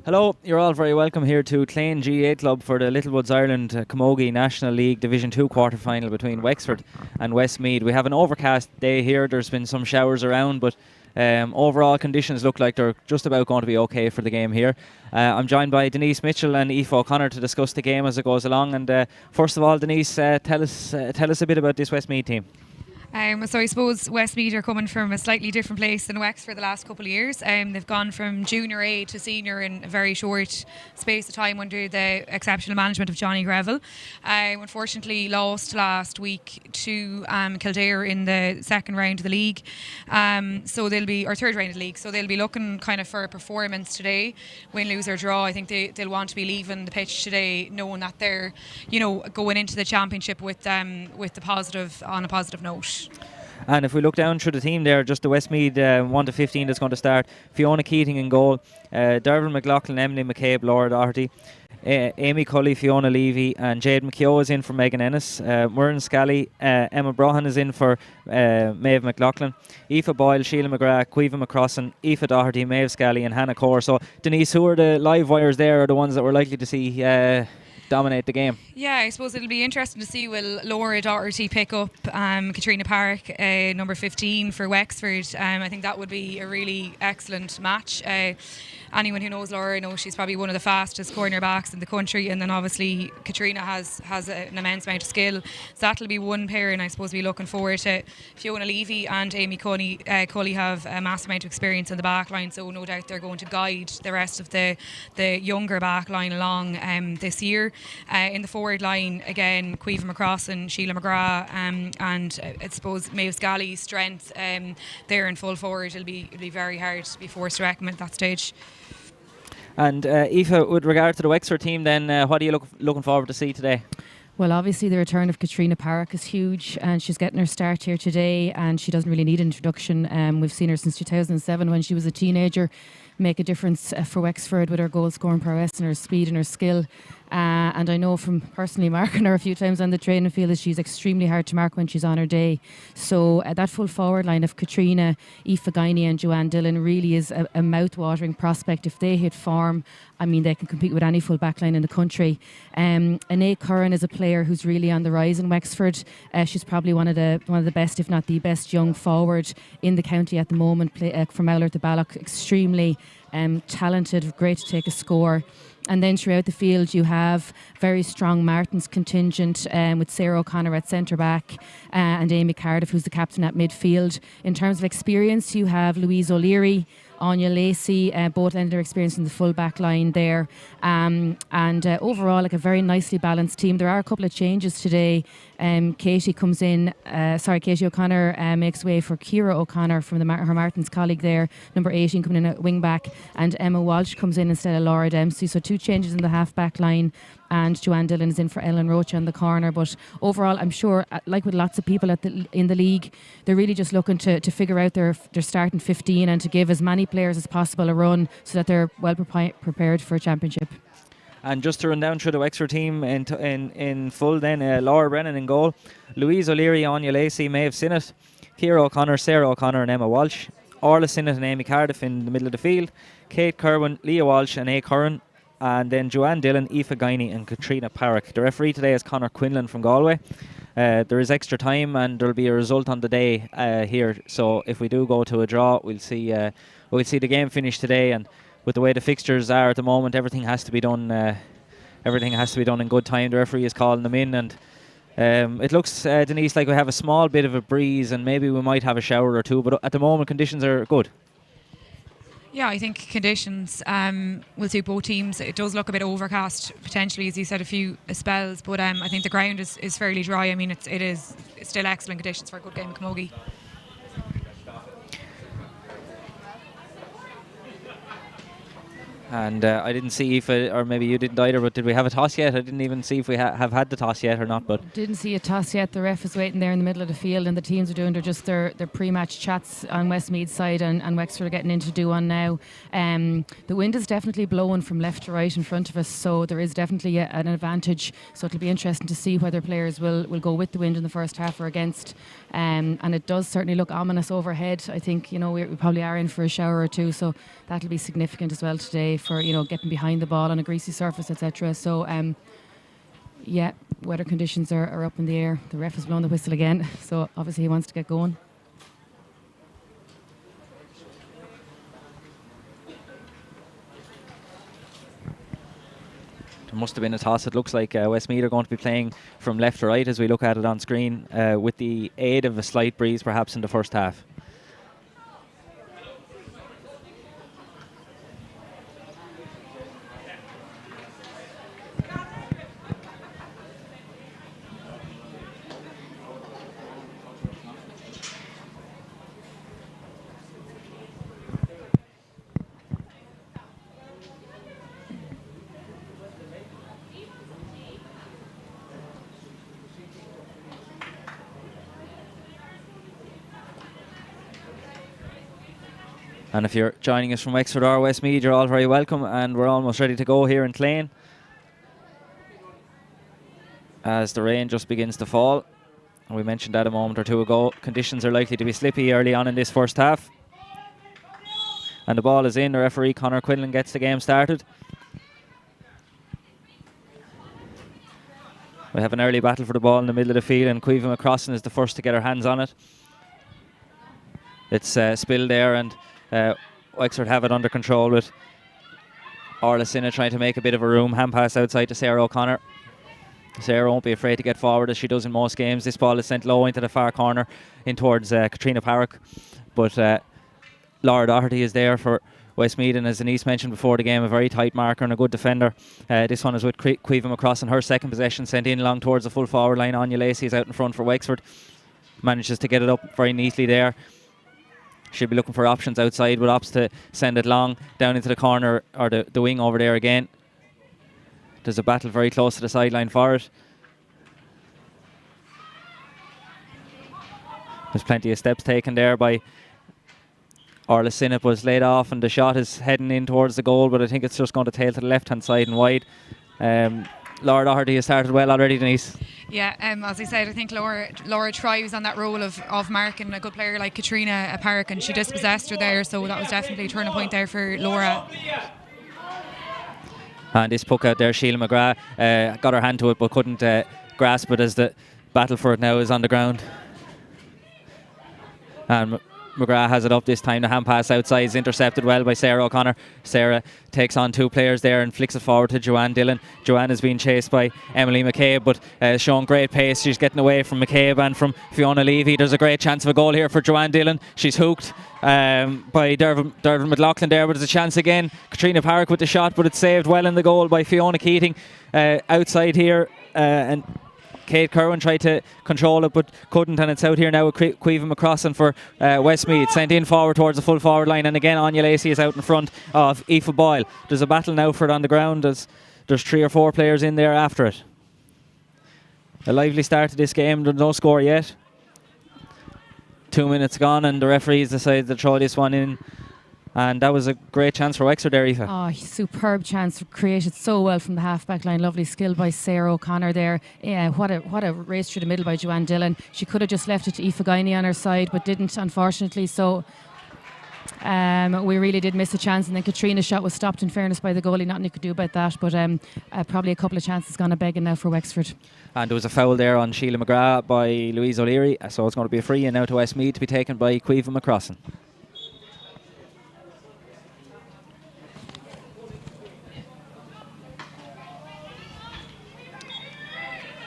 Hello, you're all very welcome here to Clane GA Club for the Littlewoods Ireland Camogie National League Division 2 quarter-final between Wexford and Westmeath. We have an overcast day here. There's been some showers around, but overall conditions look like they're just about going to be okay for the game here. I'm joined by Denise Mitchell and Aoife O'Connor to discuss the game as it goes along. And first of all, Denise, tell us a bit about this Westmeath team. So I suppose Westmeath are coming from a slightly different place than Wexford the last couple of years. They've gone from junior A to senior in a very short space of time under the exceptional management of Johnny Greville. Unfortunately lost last week to Kildare in the second round of the league. So they'll be, or third round of the league, so they'll be looking kind of for a performance today, win, lose or draw. I think they'll want to be leaving the pitch today knowing that they're, going into the championship with the positive, on a positive note. And if we look down through the team there, just the Westmeath 1 to 15 that's going to start. Fiona Keating in goal, Dervin McLaughlin, Emily McCabe, Laura Doherty, Amy Cully, Fiona Levy, and Jade McKeough is in for Megan Ennis. Murren Scally, Emma Brohan is in for Maeve McLaughlin, Aoife Boyle, Sheila McGrath, Caoimhe McCrossan, Aoife Doherty, Maeve Scally and Hannah Core. So Denise, who are the live wires there, are the ones that we're likely to see dominate the game? Yeah, I suppose it'll be interesting to see will Laura Doherty pick up Katrina Park, number 15 for Wexford. I think that would be a really excellent match. Anyone who knows Laura knows she's probably one of the fastest cornerbacks in the country, and then obviously Katrina has an immense amount of skill. So that'll be one pair, and I suppose we're looking forward to Fiona Levy and Amy Cully have a massive amount of experience in the back line, so no doubt they're going to guide the rest of the younger back line along this year. In the forward line, again, Caoimhe McCrossan, Sheila McGrath, and I suppose Maeve Scally's strength there in full forward. It'll be very hard to be forced to reckon at that stage. And Aoife, with regard to the Wexford team then, what are you looking forward to see today? Well, obviously the return of Katrina Park is huge, and she's getting her start here today, and she doesn't really need an introduction. We've seen her since 2007 when she was a teenager make a difference for Wexford with her goal scoring prowess and her speed and her skill. And I know from personally marking her a few times on the training field that she's extremely hard to mark when she's on her day. So that full forward line of Katrina, Aoife Guiney and Joanne Dillon really is a mouth-watering prospect. If they hit form, I mean, they can compete with any full back line in the country. Anae Curran is a player who's really on the rise in Wexford. She's probably one of the best, if not the best, young forward in the county at the moment. From Owler to Balloch, extremely talented, great to take a score. And then throughout the field you have very strong Martins contingent with Sarah O'Connor at centre back and Amy Cardiff, who's the captain at midfield. In terms of experience, you have Louise O'Leary, Anya Lacey, both lending their experience in the full back line there. And overall, like a very nicely balanced team. There are a couple of changes today. Katie O'Connor makes way for Ciara O'Connor from her Martins colleague there, number 18 coming in at wing back, and Emma Walsh comes in instead of Laura Dempsey. So two changes in the half back line, and Joanne Dillon is in for Ellen Rocha on the corner. But overall, I'm sure, like with lots of people in the league, they're really just looking to figure out their starting 15 and to give as many players as possible a run so that they're well prepared for a championship. And just to run down through the Wexford team in full then, Laura Brennan in goal, Louise O'Leary, Anya Lacey, Maeve Sinnott, Ciara O'Connor, Sarah O'Connor and Emma Walsh, Orla Sinnott and Amy Cardiff in the middle of the field, Kate Kerwin, Leah Walsh and A. Curran, and then Joanne Dillon, Aoife Guiney and Katrina Park. The referee today is Conor Quinlan from Galway. There is extra time and there will be a result on the day here, so if we do go to a draw, we'll see the game finish today. And with the way the fixtures are at the moment, everything has to be done in good time. The referee is calling them in, and it looks, Denise, like we have a small bit of a breeze and maybe we might have a shower or two, but at the moment conditions are good. Yeah, I think conditions will suit both teams. It does look a bit overcast potentially, as you said, a few spells, but I think the ground is fairly dry. I mean, it's still excellent conditions for a good game of camogie. And I didn't see if, or maybe you didn't either, but did we have a toss yet? I didn't even see if we have had the toss yet or not. But didn't see a toss yet. The ref is waiting there in the middle of the field, and the teams are doing their pre-match chats on Westmeath's side, and Wexford are getting in to do one now. The wind is definitely blowing from left to right in front of us, so there is definitely an advantage. So it'll be interesting to see whether players will go with the wind in the first half or against. And it does certainly look ominous overhead. I think we probably are in for a shower or two, so that'll be significant as well today today for getting behind the ball on a greasy surface, etc. So yeah, weather conditions are up in the air. The ref has blown the whistle again, so obviously he wants to get going. There must have been a toss. It looks like Westmeath are going to be playing from left to right as we look at it on screen, with the aid of a slight breeze perhaps in the first half. And if you're joining us from Wexford or Westmeath, you're all very welcome, and we're almost ready to go here in Clane as the rain just begins to fall. We mentioned that a moment or two ago. Conditions are likely to be slippy early on in this first half. And the ball is in. The referee, Conor Quinlan, gets the game started. We have an early battle for the ball in the middle of the field, and Caoimhe McCrossan is the first to get her hands on it. It's spilled there, and Wexford have it under control with Orla Sinna trying to make a bit of a room. Hand pass outside to Sarah O'Connor. Sarah won't be afraid to get forward as she does in most games. This ball is sent low into the far corner in towards Katrina Parrick. But Laura Doherty is there for Westmeath, and as Denise mentioned before the game, a very tight marker and a good defender. This one is with Caoimhe McCrossan. Her second possession sent in along towards the full forward line. Anya Lacey is out in front for Wexford. Manages to get it up very neatly there. She'll be looking for options outside, but opts to send it long down into the corner or the wing over there again. There's a battle very close to the sideline for it. There's plenty of steps taken there by Orla Sinnott, was laid off, and the shot is heading in towards the goal, but I think it's just going to tail to the left hand side and wide. Laura Doherty has started well already, Denise. Yeah, as I said, I think Laura thrives on that role of marking a good player like Katrina Parrick, and she dispossessed her there, so that was definitely a turning point there for Laura. And this puck out there, Sheila McGrath got her hand to it but couldn't grasp it as the battle for it now is on the ground. And McGrath has it up this time. The hand pass outside is intercepted well by Sarah O'Connor. Sarah takes on two players there and flicks it forward to Joanne Dillon. Joanne is being chased by Emily McCabe, but showing great pace. She's getting away from McCabe and from Fiona Levy. There's a great chance of a goal here for Joanne Dillon. She's hooked by Dervin McLaughlin there, but there's a chance again. Katrina Parrick with the shot, but it's saved well in the goal by Fiona Keating outside here, and Kate Kerwin tried to control it but couldn't, and it's out here now with Caoimhe McCrossan for Westmeath. Sent in forward towards the full forward line, and again Anya Lacey is out in front of Aoife Boyle. There's a battle now for it on the ground as there's 3 or 4 players in there after it. A lively start to this game. There's no score yet. 2 minutes gone and the referees decided to throw this one in. And that was a great chance for Wexford there, Aoife. Oh, superb chance created so well from the half-back line. Lovely skill by Sarah O'Connor there. Yeah, what a race through the middle by Joanne Dillon. She could have just left it to Aoife Guiney on her side, but didn't, unfortunately. So we really did miss a chance. And then Katrina's shot was stopped, in fairness, by the goalie. Nothing you could do about that. But probably a couple of chances gone a begging now for Wexford. And there was a foul there on Sheila McGrath by Louise O'Leary. So it's going to be a free in now to Westmeath to be taken by Caoimhe McCrossan.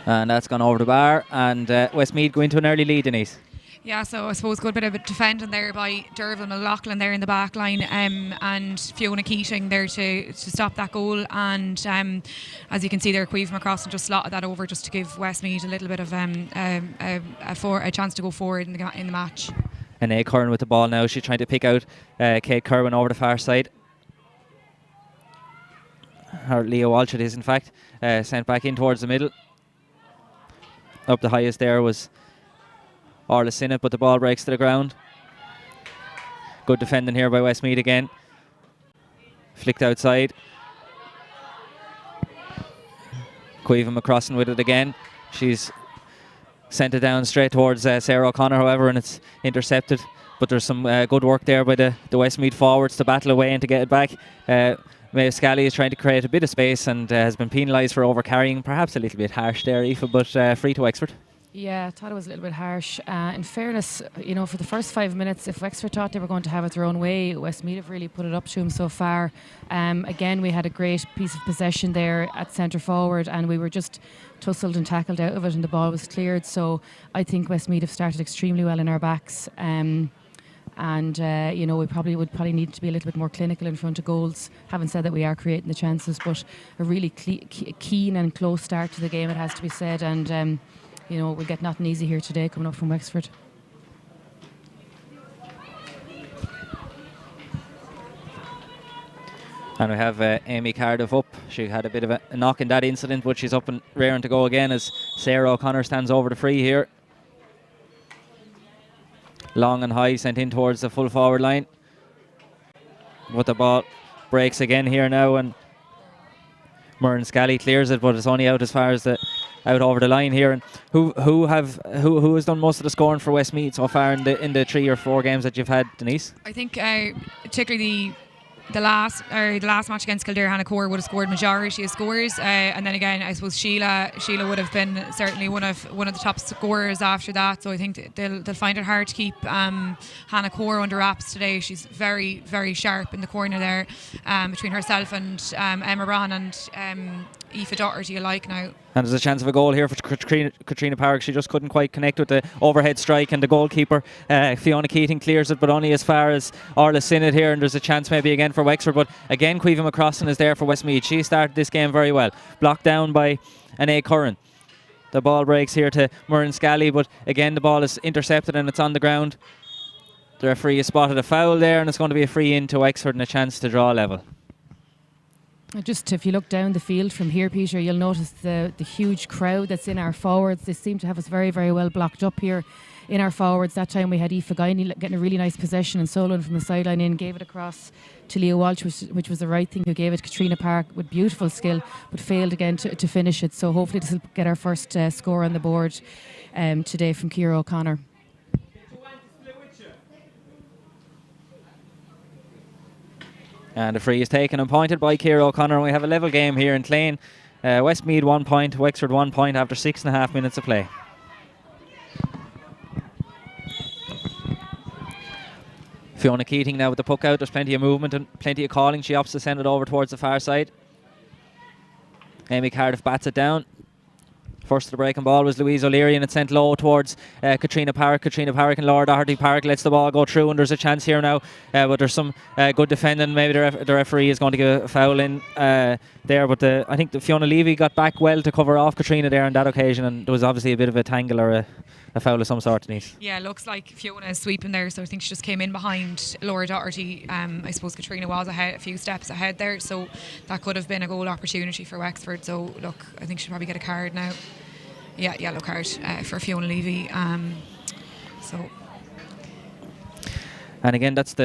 And that's gone over the bar, and Westmeath go into an early lead, Denise. Yeah, so I suppose good bit of defending there by Dervin McLaughlin there in the back line, and Fiona Keating there to stop that goal. And as you can see there, Caoimhe McCrossan just slotted that over just to give Westmeath a little bit of a chance to go forward in the match. And Curran with the ball now. She's trying to pick out Kate Kerwin over the far side. Or Leah Walsh it is, in fact. Sent back in towards the middle. Up the highest there was Orla Sinnott, but the ball breaks to the ground. Good defending here by Westmeath again. Flicked outside. Caoimhe McCrossan with it again. She's sent it down straight towards Sarah O'Connor, however, and it's intercepted. But there's some good work there by the Westmeath forwards to battle away and to get it back. Maeve Scally is trying to create a bit of space and has been penalised for overcarrying. Perhaps a little bit harsh there, Aoife, but free to Wexford. Yeah, I thought it was a little bit harsh. In fairness, for the first 5 minutes, if Wexford thought they were going to have it their own way, Westmeath have really put it up to them so far. Again, we had a great piece of possession there at centre forward, and we were just tussled and tackled out of it, and the ball was cleared. So I think Westmeath have started extremely well in our backs. We would probably need to be a little bit more clinical in front of goals. Having said that, we are creating the chances, but a really keen and close start to the game, it has to be said. And we'll get nothing easy here today coming up from Wexford. And we have Amy Cardiff up. She had a bit of a knock in that incident, but she's up and raring to go again as Sarah O'Connor stands over the free here. Long and high, sent in towards the full forward line. But the ball breaks again here now, and Murren Scally clears it, but it's only out as far as out over the line here. And who has done most of the scoring for Westmeath so far in the 3 or 4 games that you've had, Denise? I think particularly the last match against Kildare, Hannah Core would have scored majority of scores, and then again I suppose Sheila would have been certainly one of the top scorers after that. So I think they'll find it hard to keep Hannah Core under wraps today. She's very, very sharp in the corner there, between herself and Emma Brahan and Aoife Doherty alike now. And there's a chance of a goal here for Katrina Park. She just couldn't quite connect with the overhead strike, and the goalkeeper Fiona Keating clears it, but only as far as Orla Sinnott here, and there's a chance maybe again for Wexford. But again, Caoimhe McCrossan is there for Westmeath. She started this game very well, blocked down by Anae Curran. The ball breaks here to Murren Scally, but again the ball is intercepted and it's on the ground. The referee has spotted a foul there, and it's going to be a free in to Wexford and a chance to draw level. Just if you look down the field from here, Peter, you'll notice the huge crowd that's in our forwards. They seem to have us very, very well blocked up here in our forwards. That time we had Aoife Guiney getting a really nice possession and soloing from the sideline in, gave it across to Leah Walsh, which was the right thing, who gave it to Katrina Park with beautiful skill, but failed again to finish it. So hopefully this will get our first score on the board today from Ciara O'Connor. And the free is taken and pointed by Ciara O'Connor, and we have a level game here in Clane. Westmeath 1 point, Wexford 1 point after 6.5 minutes of play. Fiona Keating now with the puck out. There's plenty of movement and plenty of calling. She opts to send it over towards the far side. Amy Cardiff bats it down. First to the breaking ball was Louise O'Leary, and it's sent low towards Katrina Park. Katrina Park and Laura Doherty. Park lets the ball go through, and there's a chance here now, but there's some good defending. Maybe the referee is going to give a foul in there, but I think the Fiona Levy got back well to cover off Katrina there on that occasion, and there was obviously a bit of a tangle or a foul of some sort, Denise. Yeah, looks like Fiona is sweeping there, so I think she just came in behind Laura Doherty. I suppose Katrina was ahead, a few steps ahead there, so that could have been a goal opportunity for Wexford. So look, I think she'll probably get a card now. Yeah, yellow card for Fiona Levy. And again, that's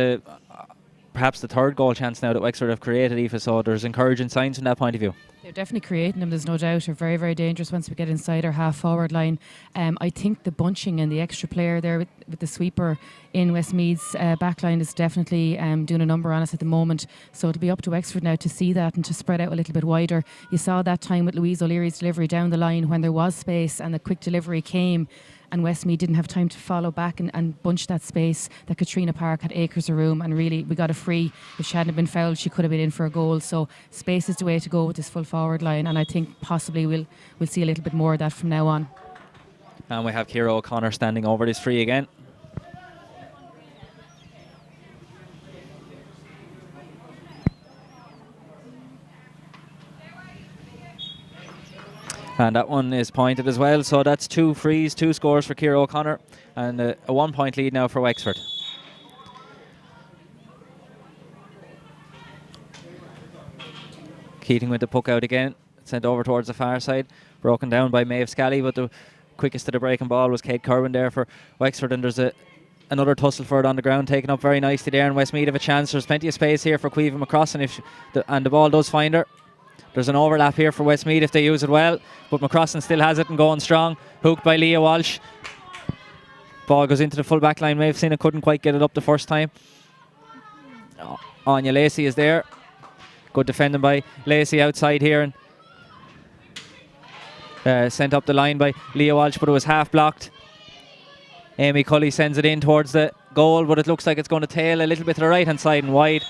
perhaps the third goal chance now that Wexford have created, Aoife, so there's encouraging signs from that point of view. They're definitely creating them, there's no doubt. They're very, very dangerous once we get inside our half forward line. I think the bunching and the extra player there with the sweeper in Westmeath's back line is definitely doing a number on us at the moment. So it'll be up to Wexford now to see that and to spread out a little bit wider. You saw that time with Louise O'Leary's delivery down the line when there was space and the quick delivery came, and Westmeath didn't have time to follow back and bunch that space, that Katrina Park had acres of room, and really we got a free. If she hadn't been fouled, she could have been in for a goal. So space is the way to go with this full forward line, and I think possibly we'll see a little bit more of that from now on. And we have Ciara O'Connor standing over this free again. And that one is pointed as well, so that's 2 frees, 2 scores for Ciara O'Connor, and a 1 point lead now for Wexford. Keating with the puck out again, sent over towards the far side, broken down by Maeve Scally, but the quickest to the breaking ball was Kate Kerwin there for Wexford, and there's another tussle for it on the ground, taken up very nicely there, and Westmeath have a chance. There's plenty of space here for Caoimhe McCrossan, and the ball does find her. There's an overlap here for Westmeath if they use it well, but McCrossan still has it and going strong. Hooked by Leah Walsh. Ball goes into the full back line. Maeve Sinnott couldn't quite get it up the first time. Anya Lacey is there. Good defending by Lacey outside here, and sent up the line by Leah Walsh, but it was half blocked. Amy Cully sends it in towards the goal, but it looks like it's going to tail a little bit to the right hand side and wide.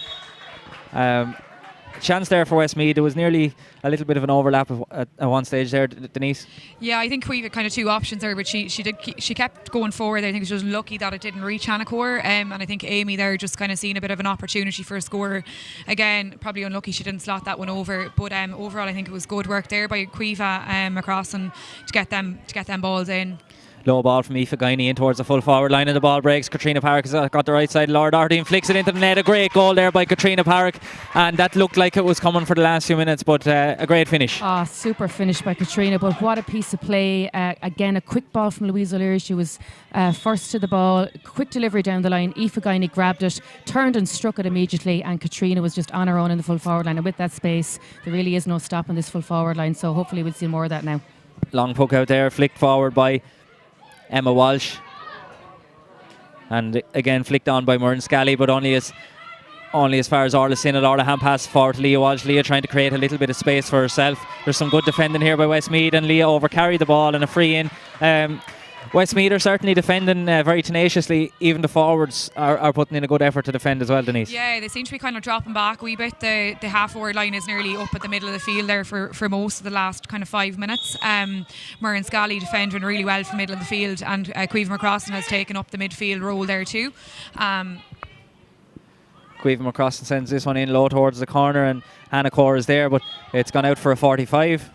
Chance there for Westmeath. There was nearly a little bit of an overlap at one stage there, Denise. Yeah, I think we had kind of two options there, but she kept going forward. I think she was lucky that it didn't reach Hannah Core, and I think Amy there just kind of seen a bit of an opportunity for a score. Again, probably unlucky she didn't slot that one over, but overall I think it was good work there by Cueva across and to get them balls in. Low ball from Aoife Guiney in towards the full forward line, and the ball breaks. Katrina Park has got the right side. Laura Doherty and flicks it into the net. A great goal there by Katrina Park, and that looked like it was coming for the last few minutes, but a great finish. Super finish by Katrina, but what a piece of play. Again, a quick ball from Louise O'Leary. She was first to the ball. Quick delivery down the line. Aoife Guiney grabbed it, turned and struck it immediately, and Katrina was just on her own in the full forward line. And with that space, there really is no stopping this full forward line, so hopefully we'll see more of that now. Long puck out there, flicked forward by Emma Walsh, and again flicked on by Murren Scally, but only as far as Orla Sinnott. Orla hand pass forward to Leah Walsh. Leah trying to create a little bit of space for herself. There's some good defending here by Westmeath, and Leah overcarried the ball and a free in. Westmeath are certainly defending very tenaciously. Even the forwards are putting in a good effort to defend as well, Denise. Yeah, they seem to be kind of dropping back a wee bit. The half forward line is nearly up at the middle of the field there for most of the last kind of 5 minutes. Murren Scally defending really well from the middle of the field, and Cueva McCrossan has taken up the midfield role there too. Cueva McCrossan sends this one in low towards the corner, and Hannah Core is there, but it's gone out for a 45.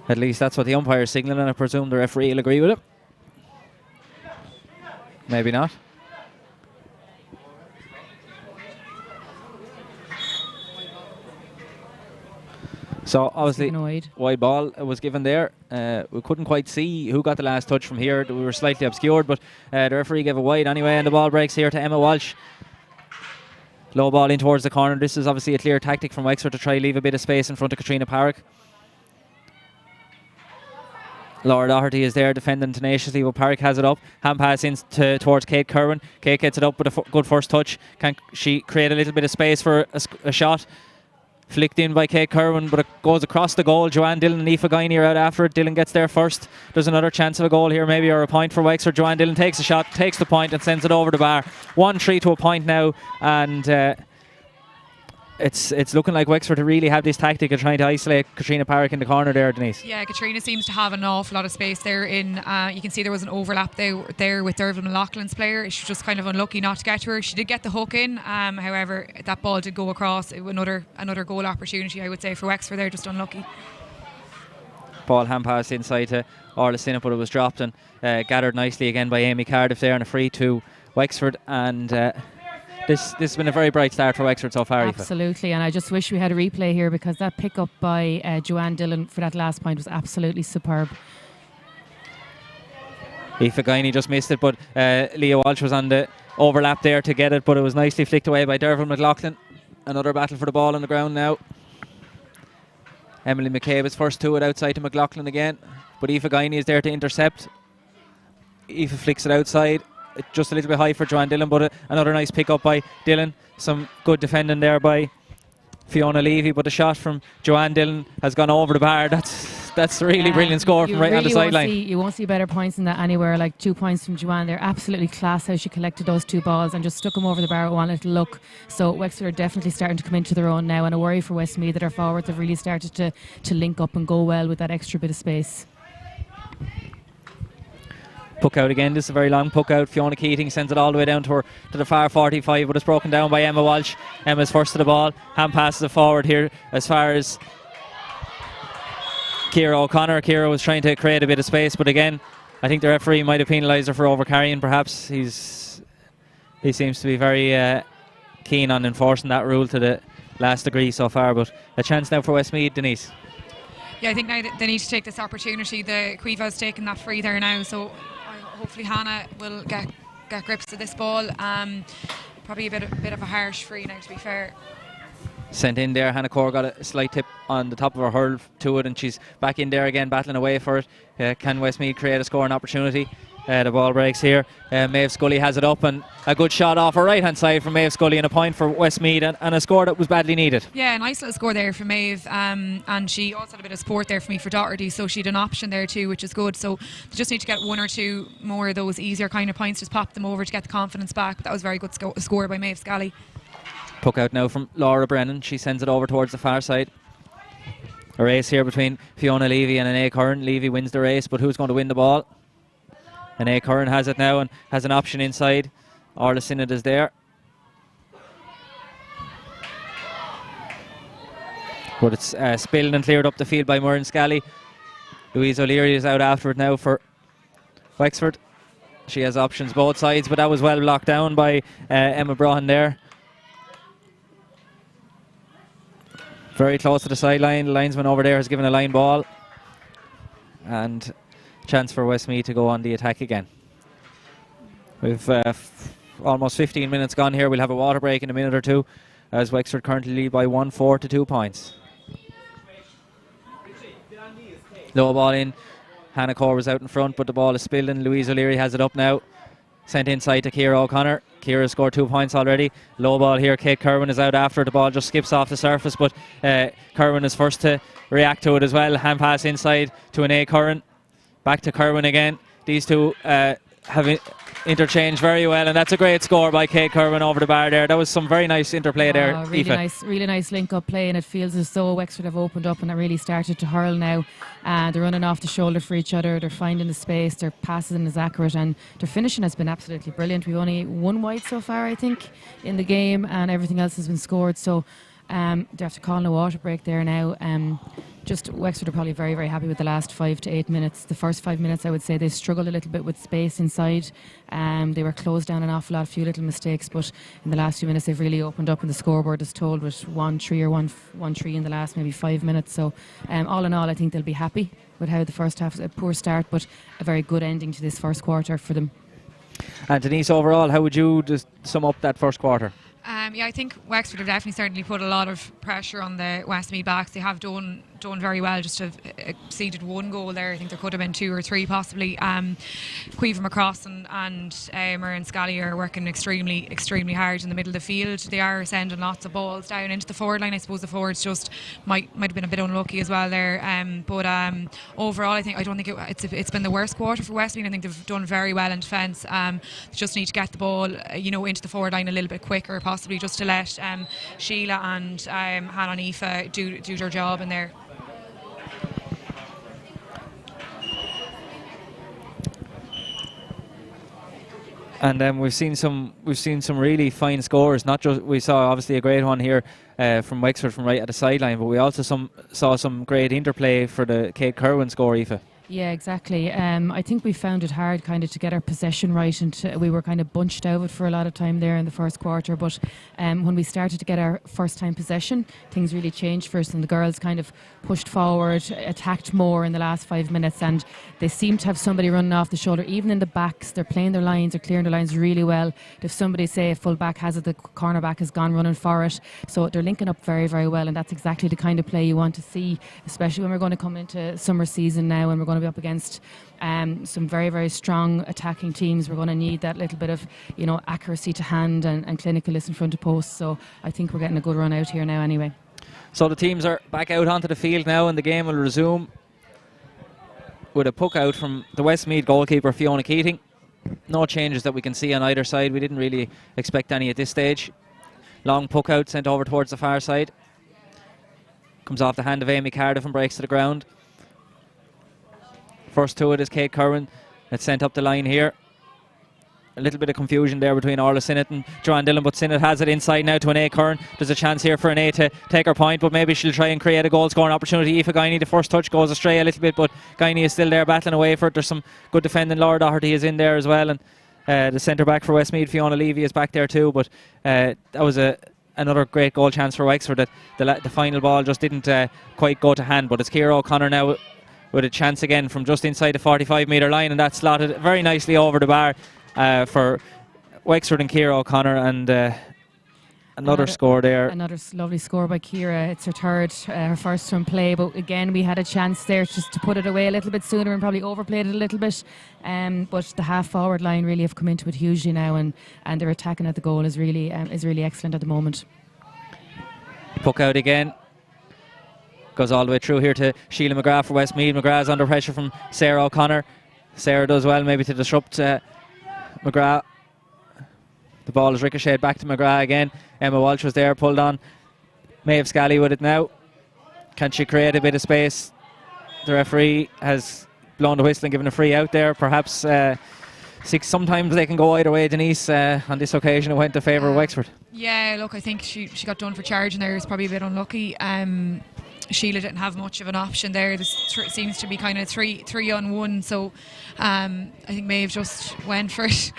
At least that's what the umpire is signalling, and I presume the referee will agree with it. Maybe not. So obviously wide ball was given there. We couldn't quite see who got the last touch from here. We were slightly obscured, but the referee gave a wide anyway, and the ball breaks here to Emma Walsh. Low ball in towards the corner. This is obviously a clear tactic from Wexford to try leave a bit of space in front of Katrina Park. Laura Doherty is there defending tenaciously, but Park has it up. Hand pass in towards Kate Kerwin. Kate gets it up with a good first touch. Can she create a little bit of space for a shot? Flicked in by Kate Kerwin, but it goes across the goal. Joanne Dillon and Aoife Guiney are out after it. Dillon gets there first. There's another chance of a goal here, maybe, or a point for Wexford. Joanne Dillon takes a shot, takes the point and sends it over the bar. 1-3 to a point now, and it's looking like Wexford to really have this tactic of trying to isolate Katrina Park in the corner there, Denise. Yeah, Katrina seems to have an awful lot of space there. You can see there was an overlap there with Derval McLaughlin's player. She was just kind of unlucky not to get to her. She did get the hook in, however that ball did go across. Another goal opportunity, I would say, for Wexford there, just unlucky. Ball hand passed inside to Orla Sinnott, but it was dropped and gathered nicely again by Amy Cardiff there, and a free to Wexford. And this has been a very bright start for Wexford so far. Absolutely, and I just wish we had a replay here, because that pick up by Joanne Dillon for that last point was absolutely superb. Aoife Guiney just missed it, but Leah Walsh was on the overlap there to get it, but it was nicely flicked away by Derval McLaughlin. Another battle for the ball on the ground now. Emily McCabe is first to it outside to McLaughlin again, but Aoife Guiney is there to intercept. Aoife flicks it outside. Just a little bit high for Joanne Dillon, but another nice pick up by Dillon. Some good defending there by Fiona Levy, but the shot from Joanne Dillon has gone over the bar. That's a really brilliant score from right on the sideline. You won't see better points than that anywhere. Like 2 points from Joanne there. Absolutely class how she collected those two balls and just stuck them over the bar with one little look. So Wexford are definitely starting to come into their own now, and a worry for Westmeath that our forwards have really started to link up and go well with that extra bit of space. Puck out again. This is a very long puck out. Fiona Keating sends it all the way down to the far 45, but it's broken down by Emma Walsh. Emma's first to the ball. Hand passes it forward here as far as Ciara O'Connor. Ciara was trying to create a bit of space, but again, I think the referee might have penalised her for overcarrying. Perhaps he seems to be very keen on enforcing that rule to the last degree so far. But a chance now for Westmeath, Denise. Yeah, I think now they need to take this opportunity. The Cueva's taken that free there now, so hopefully Hannah will get grips to this ball. Probably a bit of a harsh free now, to be fair. Sent in there. Hannah Core got a slight tip on the top of her hurl to it, and she's back in there again, battling away for it. Can Westmeath create a scoring opportunity? The ball breaks here. Maeve Scully has it up, and a good shot off her right hand side from Maeve Scully, and a point for Westmeath, and a score that was badly needed. Yeah, nice little score there for Maeve, and she also had a bit of support there for me for Doherty, so she had an option there too, which is good. So they just need to get one or two more of those easier kind of points, just pop them over to get the confidence back. But that was a very good score by Maeve Scully. Puck out now from Laura Brennan. She sends it over towards the far side. A race here between Fiona Levy and Anae Curran. Levy wins the race, but who's going to win the ball? Anae Curran has it now and has an option inside. Orla Sinnott is there. But it's spilled and cleared up the field by Murren Scally. Louise O'Leary is out after it now for Wexford. She has options both sides, but that was well locked down by Emma Brahan there. Very close to the sideline. The linesman over there has given a line ball. And chance for Westmeath to go on the attack again. We've almost 15 minutes gone here. We'll have a water break in a minute or two, as Wexford currently lead by 1-4 to 2 points. Low ball in. Hannah Core was out in front, but the ball is spilled, and Louise O'Leary has it up now. Sent inside to Ciara O'Connor. Ciara scored 2 points already. Low ball here. Kate Kerwin is out after. The ball just skips off the surface, but Kerwin is first to react to it as well. Hand pass inside to Anae Curran. Back to Kerwin again. These two have interchanged very well, and that's a great score by Kate Kerwin over the bar there. That was some very nice interplay there. Really nice link-up play, and it feels as though Wexford have opened up and it really started to hurl now. They're running off the shoulder for each other. They're finding the space. Their passing is accurate, and their finishing has been absolutely brilliant. We've only one wide so far, I think, in the game, and everything else has been scored. So they have to call in a water break there now. Just Wexford are probably very, very happy with the last 5 to 8 minutes. The first 5 minutes, I would say, they struggled a little bit with space inside. They were closed down an awful lot, a few little mistakes, but in the last few minutes they've really opened up, and the scoreboard is told with 1-3 or 1-3 in the last maybe 5 minutes. So all in all, I think they'll be happy with how the first half, a poor start, but a very good ending to this first quarter for them. And Denise, overall, how would you just sum up that first quarter? Yeah, I think Wexford have definitely certainly put a lot of pressure on the Westmeath backs. They have done very well, just to have exceeded 1 goal there. I think there could have been 2 or 3 possibly. Caoimhe McCross and Murren Scally are working extremely hard in the middle of the field. They are sending lots of balls down into the forward line. I suppose the forwards just might have been a bit unlucky as well there. But overall, I don't think it's been the worst quarter for Westmeath. I think they've done very well in defence. They just need to get the ball into the forward line a little bit quicker, possibly just to let Sheila and Hannah Nifa do their job in there. And we've seen some really fine scores. Not just, we saw obviously a great one here from Wexford from right at the sideline, but we also saw some great interplay for the Kate Kerwin score, Aoife. Yeah, exactly. I think we found it hard kind of to get our possession right, and we were kind of bunched out for a lot of time there in the first quarter. But when we started to get our first time possession, things really changed for us, and the girls kind of pushed forward, attacked more in the last 5 minutes, and they seem to have somebody running off the shoulder. Even in the backs, they're playing their lines, they're clearing their lines really well. If somebody, say a full back has it, the cornerback has gone running for it. So they're linking up very, very well, and that's exactly the kind of play you want to see, especially when we're going to come into summer season now, and we're going to be up against some very, very strong attacking teams. We're going to need that little bit of accuracy to hand and clinicalness in front of posts. So I think we're getting a good run out here now anyway. So the teams are back out onto the field now, and the game will resume with a puck out from the Westmeath goalkeeper Fiona Keating. No changes that we can see on either side. We didn't really expect any at this stage. Long puck out sent over towards the far side. Comes off the hand of Amy Cardiff and breaks to the ground. First to it is Kate Kerwin. It's sent up the line here. A little bit of confusion there between Orla Sinnott and Joanne Dillon, but Sinnott has it inside now to Anae Curran. There's a chance here for Anae to take her point, but maybe she'll try and create a goal scoring opportunity. Aoife Guiney, the first touch goes astray a little bit, but Guiney is still there battling away for it. There's some good defending. Laura Doherty is in there as well, and the centre back for Westmeath, Fiona Levy, is back there too. But that was another great goal chance for Wexford. That the final ball just didn't quite go to hand, but it's Ciara O'Connor now with a chance again from just inside the 45-metre line, and that's slotted very nicely over the bar for Wexford and Ciara O'Connor. And Another score there. Another lovely score by Ciara. It's her third, her first from play. But again, we had a chance there just to put it away a little bit sooner and probably overplayed it a little bit. But the half-forward line really have come into it hugely now, and their attacking at the goal is really excellent at the moment. Puck out again. Goes all the way through here to Sheila McGrath for Westmeath. McGrath's under pressure from Sarah O'Connor. Sarah does well maybe to disrupt McGrath. The ball is ricocheted back to McGrath again. Emma Walsh was there, pulled on. Maeve Scally with it now. Can she create a bit of space? The referee has blown the whistle and given a free out there. Perhaps sometimes they can go either way, Denise. On this occasion it went to favour of Wexford. Yeah, look, I think she got done for charging there. It's probably a bit unlucky. Sheila didn't have much of an option there. This seems to be kind of three on one, so I think Maeve just went for it.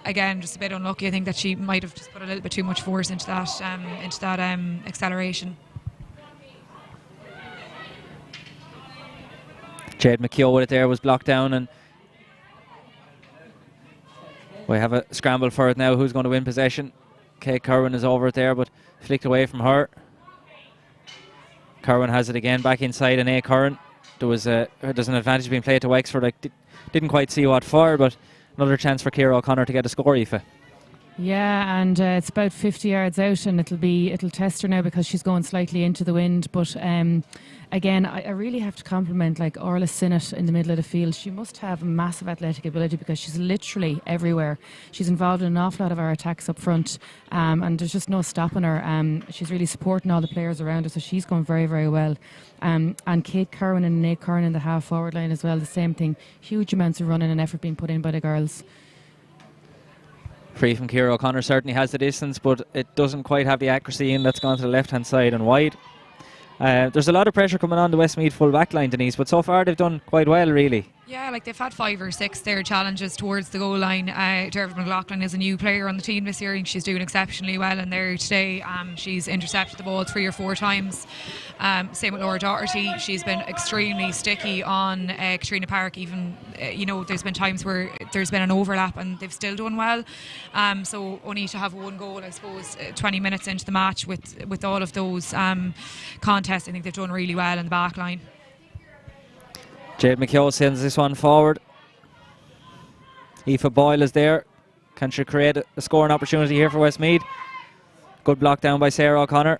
Again, just a bit unlucky. I think that she might have just put a little bit too much force into that acceleration. Jade McKeough with it there, was blocked down, and we have a scramble for it now. Who's going to win possession? Kate Curran is over it there, but flicked away from her. Curran has it again, back inside, and Curran. There's an advantage being played to Wexford. I didn't quite see what for, but another chance for Ciara O'Connor to get a score, Aoife. Yeah, and it's about 50 yards out, and it'll test her now because she's going slightly into the wind. But again, I really have to compliment like Orla Sinnott in the middle of the field. She must have massive athletic ability because she's literally everywhere. She's involved in an awful lot of our attacks up front, and there's just no stopping her. She's really supporting all the players around her, so she's going very, very well. And Kate Curran and Nate Curran in the half-forward line as well, the same thing. Huge amounts of running and effort being put in by the girls. Free from Ciara O'Connor certainly has the distance, but it doesn't quite have the accuracy in. That's gone to the left-hand side and wide. There's a lot of pressure coming on the Westmeath full back line, Denise, but so far they've done quite well, really. Yeah, like they've had 5 or 6 their challenges towards the goal line. Dervin McLaughlin is a new player on the team this year, and she's doing exceptionally well in there today. She's intercepted the ball 3 or 4 times. Same with Laura Doherty. She's been extremely sticky on Katrina Park. Even there's been times where there's been an overlap and they've still done well. So only to have 1 goal, I suppose, 20 minutes into the match with all of those contests, I think they've done really well in the back line. Jade McKeough sends this one forward. Aoife Boyle is there. Can she create a scoring opportunity here for Westmeath? Good block down by Sarah O'Connor.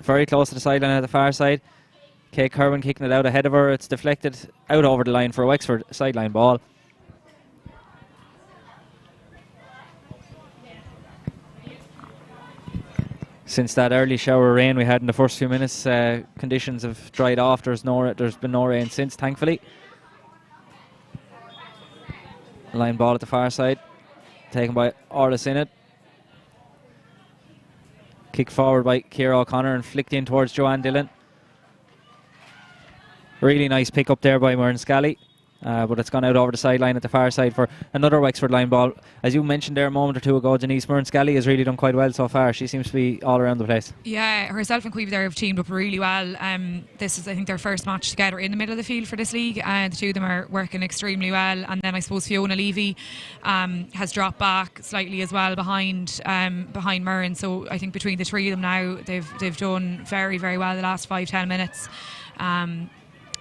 Very close to the sideline at the far side. Kate Curran kicking it out ahead of her. It's deflected out over the line for a Wexford sideline ball. Since that early shower of rain we had in the first few minutes, conditions have dried off. There's been no rain since, thankfully. Line ball at the far side, taken by Orla Sinnott. Kick forward by Ciara O'Connor and flicked in towards Joanne Dillon. Really nice pick up there by Myrne Scally. But it's gone out over the sideline at the far side for another Wexford line ball. As you mentioned there a moment or two ago, Denise, Myrne Scally has really done quite well so far. She seems to be all around the place. Yeah, herself and Queeve there have teamed up really well. This is, I think, their first match together in the middle of the field for this league. The two of them are working extremely well. And then I suppose Fiona Levy has dropped back slightly as well behind Myrne. So I think between the 3 of them now, they've done very, very well the last 5-10 minutes.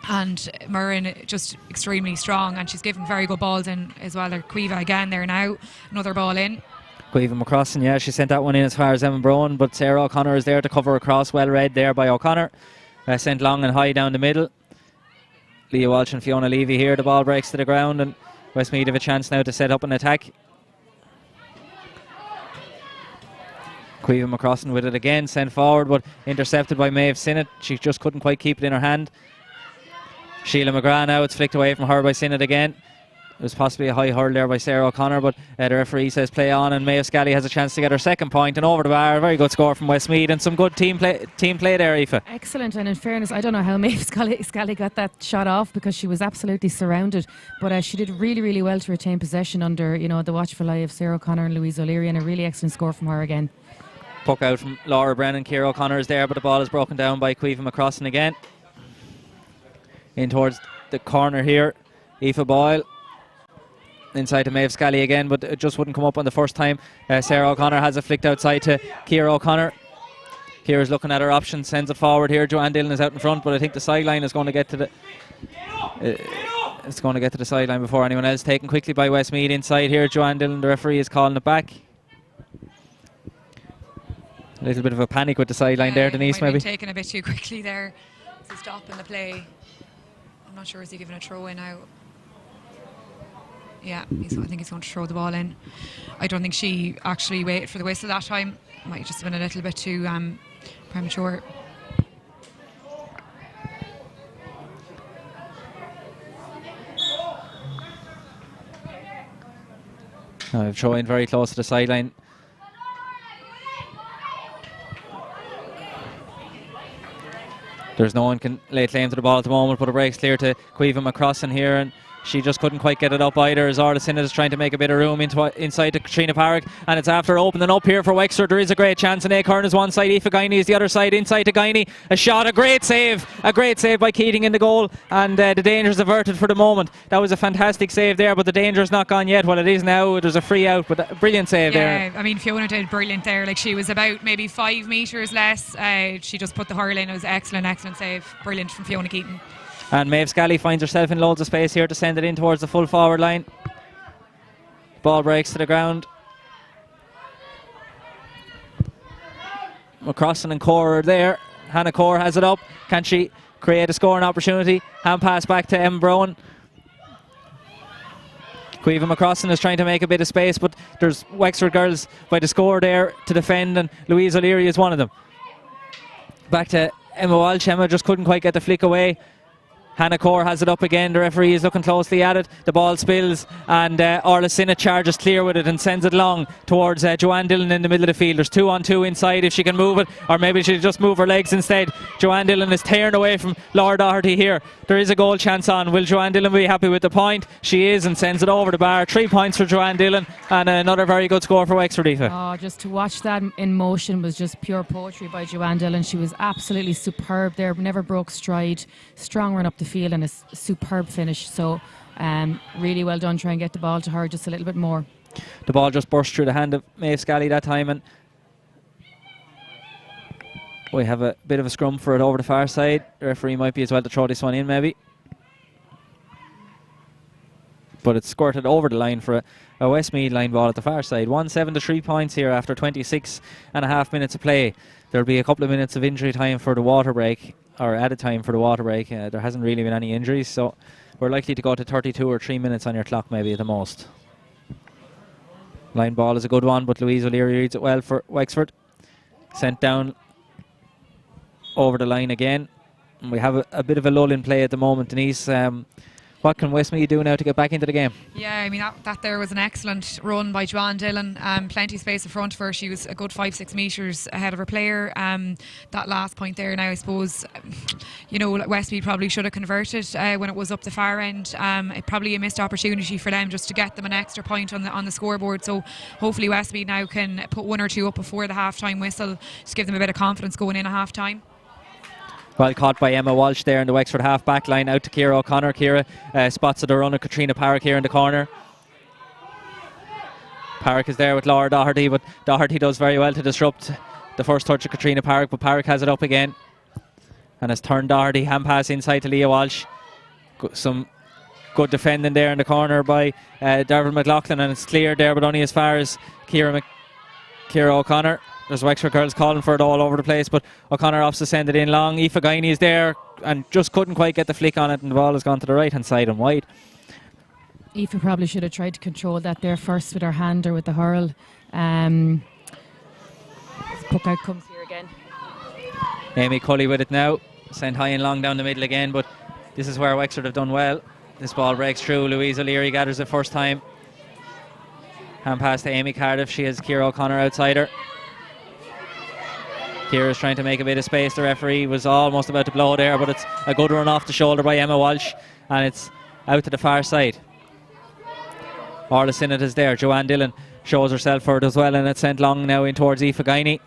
And Murren just extremely strong, and she's given very good balls in as well. Quiva again there now, another ball in. Quiva McCrossan, yeah, she sent that one in as far as Emma Brown, but Sarah O'Connor is there to cover across, well read there by O'Connor. Sent long and high down the middle. Leah Walsh and Fiona Levy here, the ball breaks to the ground, and Westmeath have a chance now to set up an attack. Quiva McCrossan with it again, sent forward, but intercepted by Maeve Sinnott. She just couldn't quite keep it in her hand. Sheila McGrath now, it's flicked away from her by Sinnott again. It was possibly a high hurl there by Sarah O'Connor, but the referee says play on, and Maeve Scally has a chance to get her second point, and over the bar. Very good score from Westmeath, and some good team play there, Aoife. Excellent, and in fairness, I don't know how Maeve Scally got that shot off because she was absolutely surrounded, but she did really, really well to retain possession under the watchful eye of Sarah O'Connor and Louise O'Leary, and a really excellent score from her again. Puck out from Laura Brennan. Ciara O'Connor is there, but the ball is broken down by Quiva McCrossan again. In towards the corner here, Aoife Boyle inside to Maeve Scally again, but it just wouldn't come up on the first time. Sarah O'Connor has it flicked outside to Ciara O'Connor. Ciara's looking at her options, sends it forward here. Joanne Dillon is out in front, but I think the sideline is going to get to the... it's going to get to the sideline before anyone else. Taken quickly by Westmeath inside here. Joanne Dillon, the referee, is calling it back. A little bit of a panic with the sideline there, Denise, maybe. Taken a bit too quickly there. It's a stop in the play. I'm not sure, is he giving a throw in now? Yeah, I think he's going to throw the ball in. I don't think she actually waited for the whistle that time. Might just have been a little bit too premature. Throwing very close to the sideline. There's no one can lay claim to the ball at the moment, but it breaks clear to Caoimhe McCrossan here, and she just couldn't quite get it up either, as Orla Sinnott is trying to make a bit of room inside to Katrina Parrick, and it's after opening up here for Wexford. There is a great chance, and Acorn is one side, Aoife Guiney is the other side, inside to Guiney, a shot, a great save by Keating in the goal, and the danger's averted for the moment. That was a fantastic save there, but the danger's not gone yet. Well, it is now. There's a free out, but a brilliant save there. Yeah, I mean, Fiona did brilliant there. Like, she was about maybe 5 metres less. She just put the hurl in. It was excellent save. Brilliant from Fiona Keating. And Maeve Scally finds herself in loads of space here to send it in towards the full forward line. Ball breaks to the ground. McCrossan and Core are there. Hannah Core has it up. Can she create a scoring opportunity? Hand pass back to Em Brown. Caoimhe McCrossan is trying to make a bit of space, but there's Wexford girls by the score there to defend, and Louise O'Leary is one of them. Back to Emma Walsh. Emma just couldn't quite get the flick away. Hannah Core has it up again. The referee is looking closely at it. The ball spills, and Orla Sinnott charges clear with it and sends it long towards Joanne Dillon in the middle of the field. There's 2-on-2 inside if she can move it, or maybe she'll just move her legs instead. Joanne Dillon is tearing away from Laura Doherty here. There is a goal chance on. Will Joanne Dillon be happy with the point? She is, and sends it over the bar. 3 points for Joanne Dillon, and another very good score for Wexford. Oh, just to watch that in motion was just pure poetry by Joanne Dillon. She was absolutely superb there, never broke stride, strong run up the field, and a superb finish. So really well done. Try and get the ball to her just a little bit more. The ball just burst through the hand of Maeve Scally that time, and we have a bit of a scrum for it over the far side. The referee might be as well to throw this one in maybe, but it's squirted over the line for a Westmeath line ball at the far side. 1-7 to 3 points here after 26.5 minutes of play. There'll be a couple of minutes of injury time for the water break, or added time for the water break. There hasn't really been any injuries, so we're likely to go to 32 or 3 minutes on your clock maybe at the most. Line ball is a good one, but Louise O'Leary reads it well for Wexford. Sent down over the line again. And we have a bit of a lull in play at the moment, Denise. What can Westmeath do now to get back into the game? Yeah, I mean, that there was an excellent run by Joanne Dillon. Plenty of space in front of her. She was a good 5-6 metres ahead of her player. That last point there now, I suppose, Westmeath probably should have converted when it was up the far end. It probably a missed opportunity for them just to get them an extra point on the scoreboard. So hopefully Westmeath now can put 1 or 2 up before the half-time whistle, just give them a bit of confidence going in at half-time. Well caught by Emma Walsh there in the Wexford half-back line, out to Ciara O'Connor. Ciara spots at the run of Katrina Parrick here in the corner. Parrick is there with Laura Doherty, but Doherty does very well to disrupt the first touch of Katrina Parrick, but Parrick has it up again and has turned Doherty. Hand pass inside to Leah Walsh. Some good defending there in the corner by Dervin McLaughlin, and it's cleared there, but only as far as Ciara O'Connor. There's Wexford girls calling for it all over the place, but O'Connor opts to send it in long. Aoife Guiney is there and just couldn't quite get the flick on it, and the ball has gone to the right hand side and wide. Aoife probably should have tried to control that there first with her hand or with the hurl. Puck out comes here again. Amy Cully with it now, sent high and long down the middle again, but this is where Wexford have done well. This ball breaks through. Louise O'Leary gathers it first time. Hand pass to Amy Cardiff. She has Ciara O'Connor outside her. Ciara's trying to make a bit of space. The referee was almost about to blow there, but it's a good run off the shoulder by Emma Walsh, and it's out to the far side. Orla Sinnott is there. Joanne Dillon shows herself for it as well, and it's sent long now in towards Aoife Guiney.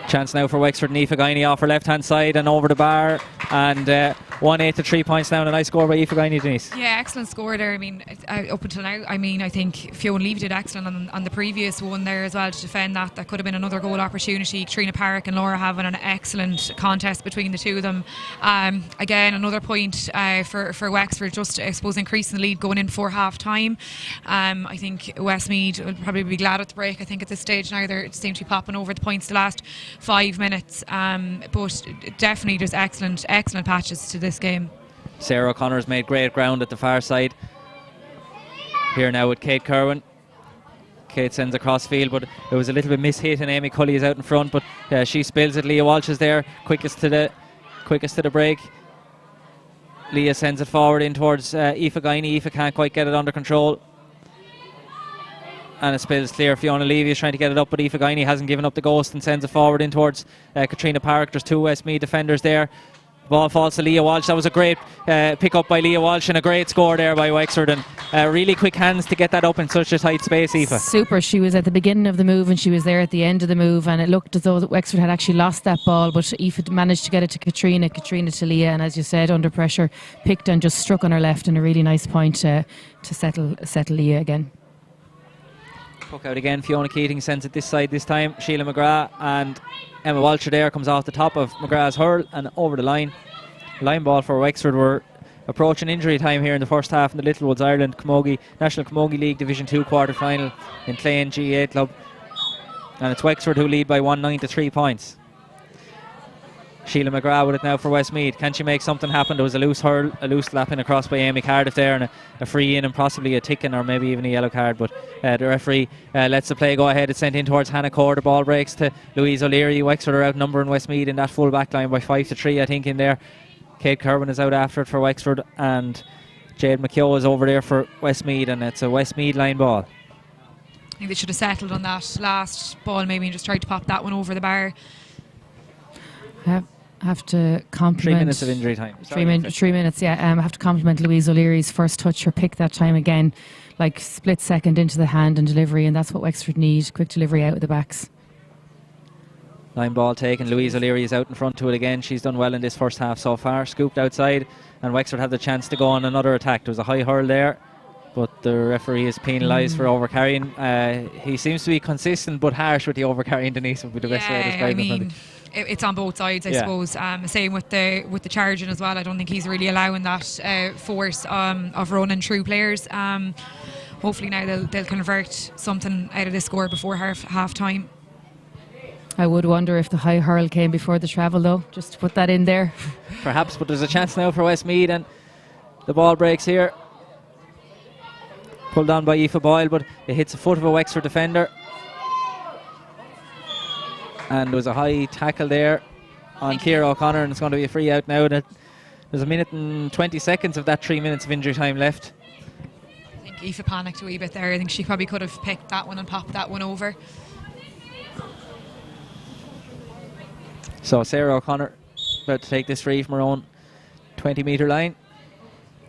Chance now for Wexford, and Aoife Guiney off her left hand side and over the bar. And 1-8 to 3 points down. A nice score by Aoife Guiney, Denise. Yeah, excellent score there. I mean, up until now, I think Fiona Levy did excellent on the previous one there as well to defend that. That could have been another goal opportunity. Katrina Parrick and Laura having an excellent contest between the two of them. Again, another point for Wexford, just I suppose increasing the lead going in for half time. I think Westmeath will probably be glad at the break. I think at this stage now they seem to be popping over the points the last 5 minutes. But definitely just excellent patches to this game. Sarah O'Connor's made great ground at the far side. Here now with Kate Kerwin. Kate sends across field, but it was a little bit mishit, and Amy Cully is out in front, but she spills it. Leah Walsh is there, quickest to the break. Leah sends it forward in towards Aoife Guiney. Aoife can't quite get it under control, and it spills clear. Fiona Levy is trying to get it up, but Aoife Guiney hasn't given up the ghost and sends it forward in towards Katrina Parrick. There's two Westmeath defenders there. Ball falls to Leah Walsh. That was a great pick up by Leah Walsh and a great score there by Wexford, and really quick hands to get that up in such a tight space, Aoife. Super. She was at the beginning of the move and she was there at the end of the move, and it looked as though that Wexford had actually lost that ball, but Aoife managed to get it to Katrina to Leah, and as you said, under pressure, picked and just struck on her left, and a really nice point to settle Leah again. Puck out again. Fiona Keating sends it this side this time. Sheila McGrath and Emma Walsh there, comes off the top of McGrath's hurl and over the line. Line ball for Wexford. We're approaching injury time here in the first half in the Littlewoods Ireland National Camogie League Division 2 quarter final in Clane GAA Club, and it's Wexford who lead by 1-9 to 3 points. Sheila McGrath with it now for Westmeath. Can she make something happen? There was a loose hurl, a loose slapping across by Amy Cardiff there, and a free in and possibly a ticking or maybe even a yellow card, but the referee lets the play go ahead. It's sent in towards Hannah Core. The ball breaks to Louise O'Leary. Wexford are outnumbering Westmeath in that full back line by 5 to 3 I think in there. Kate Kerwin is out after it for Wexford, and Jade McKeough is over there for Westmeath, and it's a Westmeath line ball. I think they should have settled on that last ball maybe and just tried to pop that one over the bar. Have to compliment 3 minutes of injury time. 3 minutes, yeah. I have to compliment Louise O'Leary's first touch, her pick that time again, like split second into the hand and delivery, and that's what Wexford need. Quick delivery out of the backs. Line ball taken. Louise O'Leary is out in front to it again. She's done well in this first half so far. Scooped outside, and Wexford have the chance to go on another attack. There was a high hurl there, but the referee is penalised for overcarrying. He seems to be consistent but harsh with the overcarrying, Denise, would be the best way to describe it. It's on both sides, I suppose. Same with the charging as well. I don't think he's really allowing that force of running through players. Hopefully now they'll convert something out of this score before half time. I would wonder if the high hurl came before the travel, though, just to put that in there. Perhaps, but there's a chance now for Westmeath, and the ball breaks here. Pulled on by Aoife Boyle, but it hits the foot of a Wexford defender. And there was a high tackle there on Ciara O'Connor, and it's going to be a free out now. There's a minute and 20 seconds of that 3 minutes of injury time left. I think Aoife panicked a wee bit there. I think she probably could have picked that one and popped that one over. So Sarah O'Connor about to take this free from her own 20-metre line.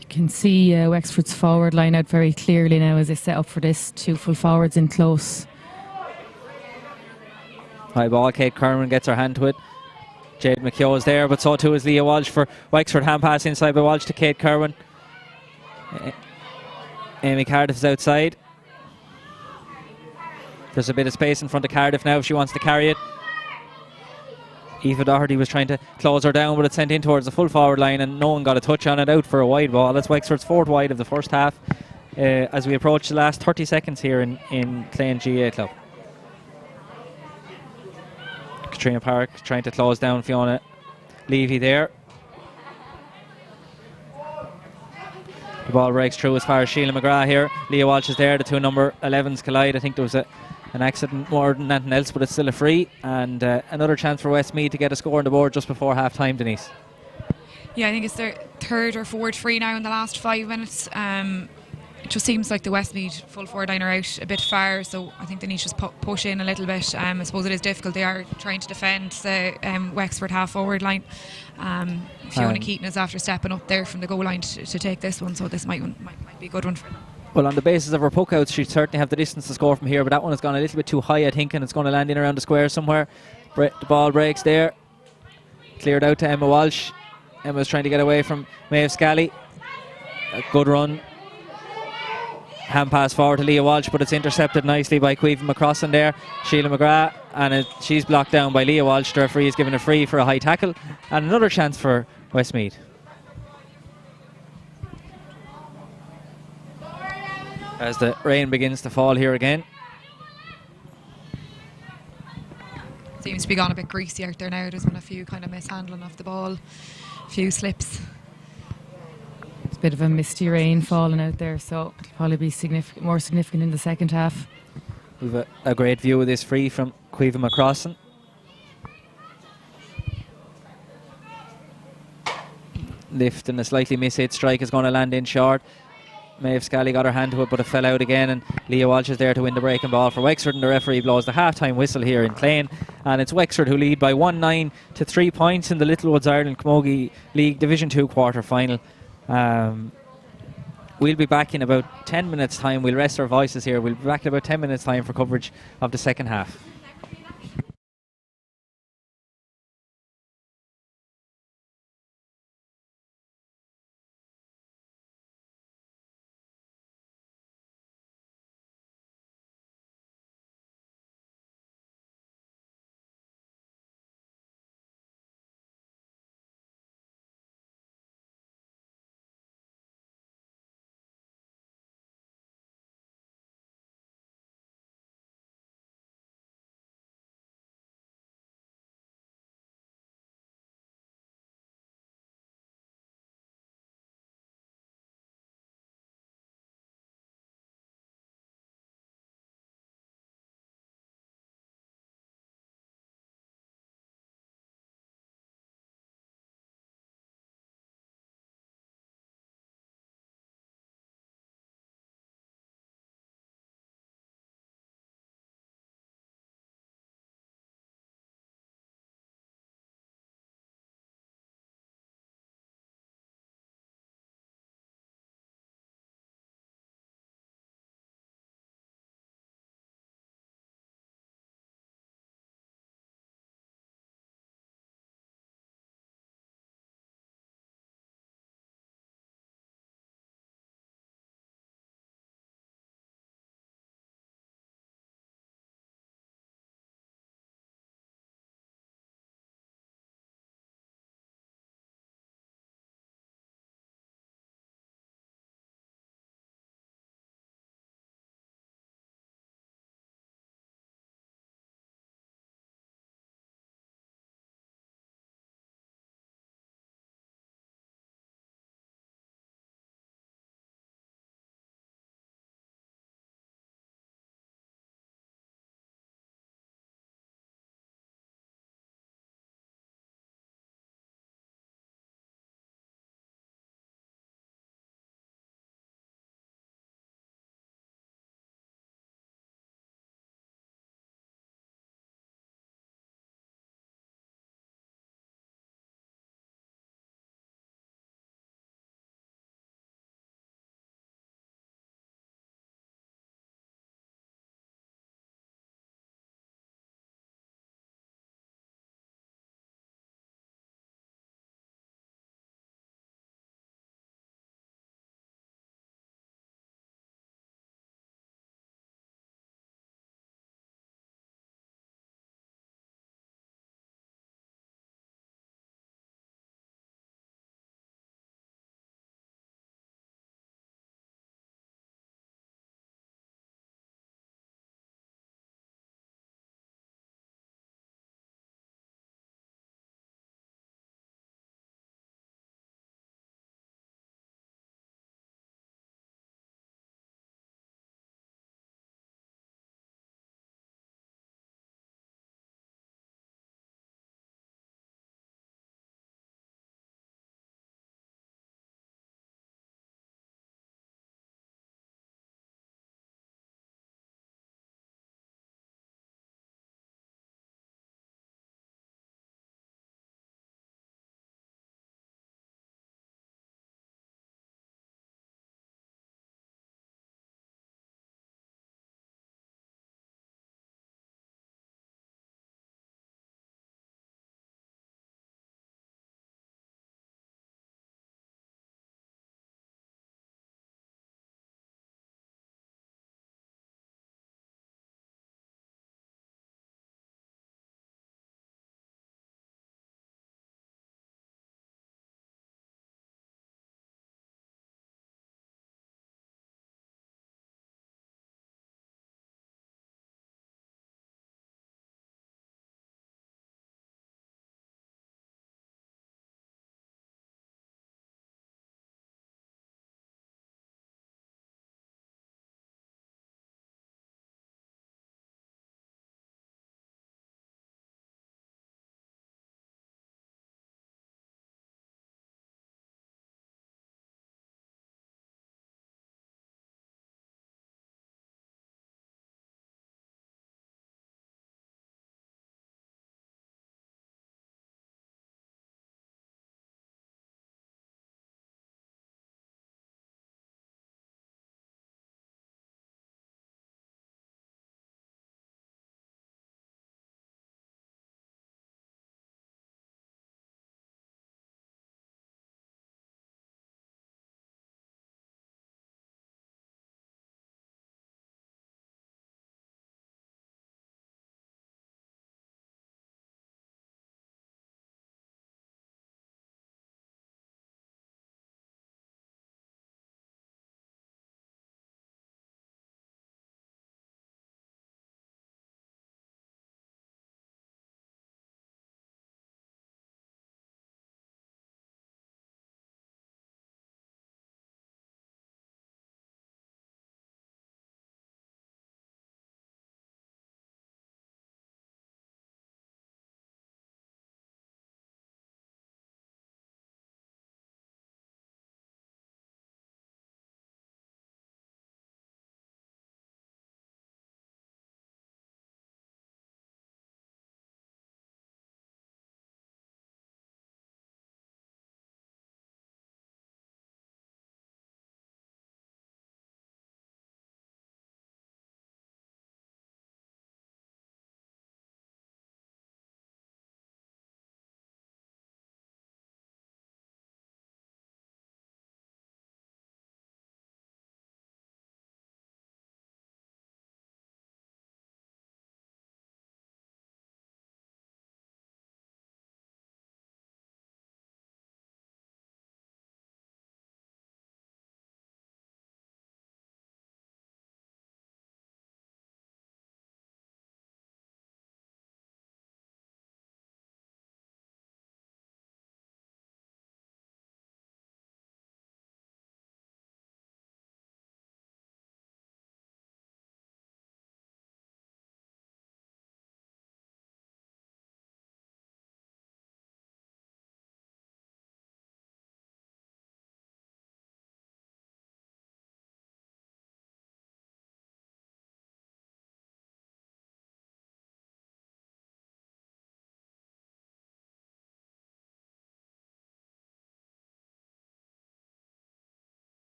You can see Wexford's forward line out very clearly now as they set up for this. Two full forwards in close. High ball, Kate Kerwin gets her hand to it. Jade McKeough is there, but so too is Leah Walsh for Wexford. Hand pass inside by Walsh to Kate Kerwin. Amy Cardiff is outside. There's a bit of space in front of Cardiff now if she wants to carry it. Aoife Doherty was trying to close her down, but it's sent in towards the full forward line, and no one got a touch on it, out for a wide ball. That's Wexford's fourth wide of the first half as we approach the last 30 seconds here in Clane GAA Club. Katrina Parrick trying to close down Fiona Levy there. The ball breaks through as far as Sheila McGrath here. Leah Walsh is there. The two number 11s collide. I think there was an accident more than anything else, but it's still a free, and another chance for Westmeath to get a score on the board just before half time, Denise. Yeah, I think it's their third or fourth free now in the last 5 minutes. It just seems like the Westmeath full forward line are out a bit far, so I think they need to just push in a little bit. I suppose it is difficult. They are trying to defend the Wexford half forward line. Fiona Keaton is after stepping up there from the goal line to take this one, so this might be a good one for them. Well, on the basis of her puck outs, she'd certainly have the distance to score from here, but that one has gone a little bit too high, I think, and it's going to land in around the square somewhere. The ball breaks there. Cleared out to Emma Walsh. Emma's trying to get away from Maeve Scally. A good run. Hand pass forward to Leah Walsh, but it's intercepted nicely by Caoimhe McCrossan there. Sheila McGrath, and she's blocked down by Leah Walsh. The referee is given a free for a high tackle, and another chance for Westmeath. As the rain begins to fall here again. Seems to be gone a bit greasy out there now. There's been a few kind of mishandling of the ball, a few slips. It's a bit of a misty rain falling out there, so it'll probably be more significant in the second half. We've a great view of this free from Caoimhe McCrossan. Lift and a slightly mishit strike is going to land in short. Maeve Scally got her hand to it, but it fell out again, and Leah Walsh is there to win the breaking ball for Wexford, and the referee blows the half-time whistle here in Clane, and it's Wexford who lead by 1-9 to 3 points in the Littlewoods Ireland Camogie League Division 2 quarter-final. We'll be back in about 10 minutes' time. We'll rest our voices here. We'll be back in about 10 minutes' time for coverage of the second half.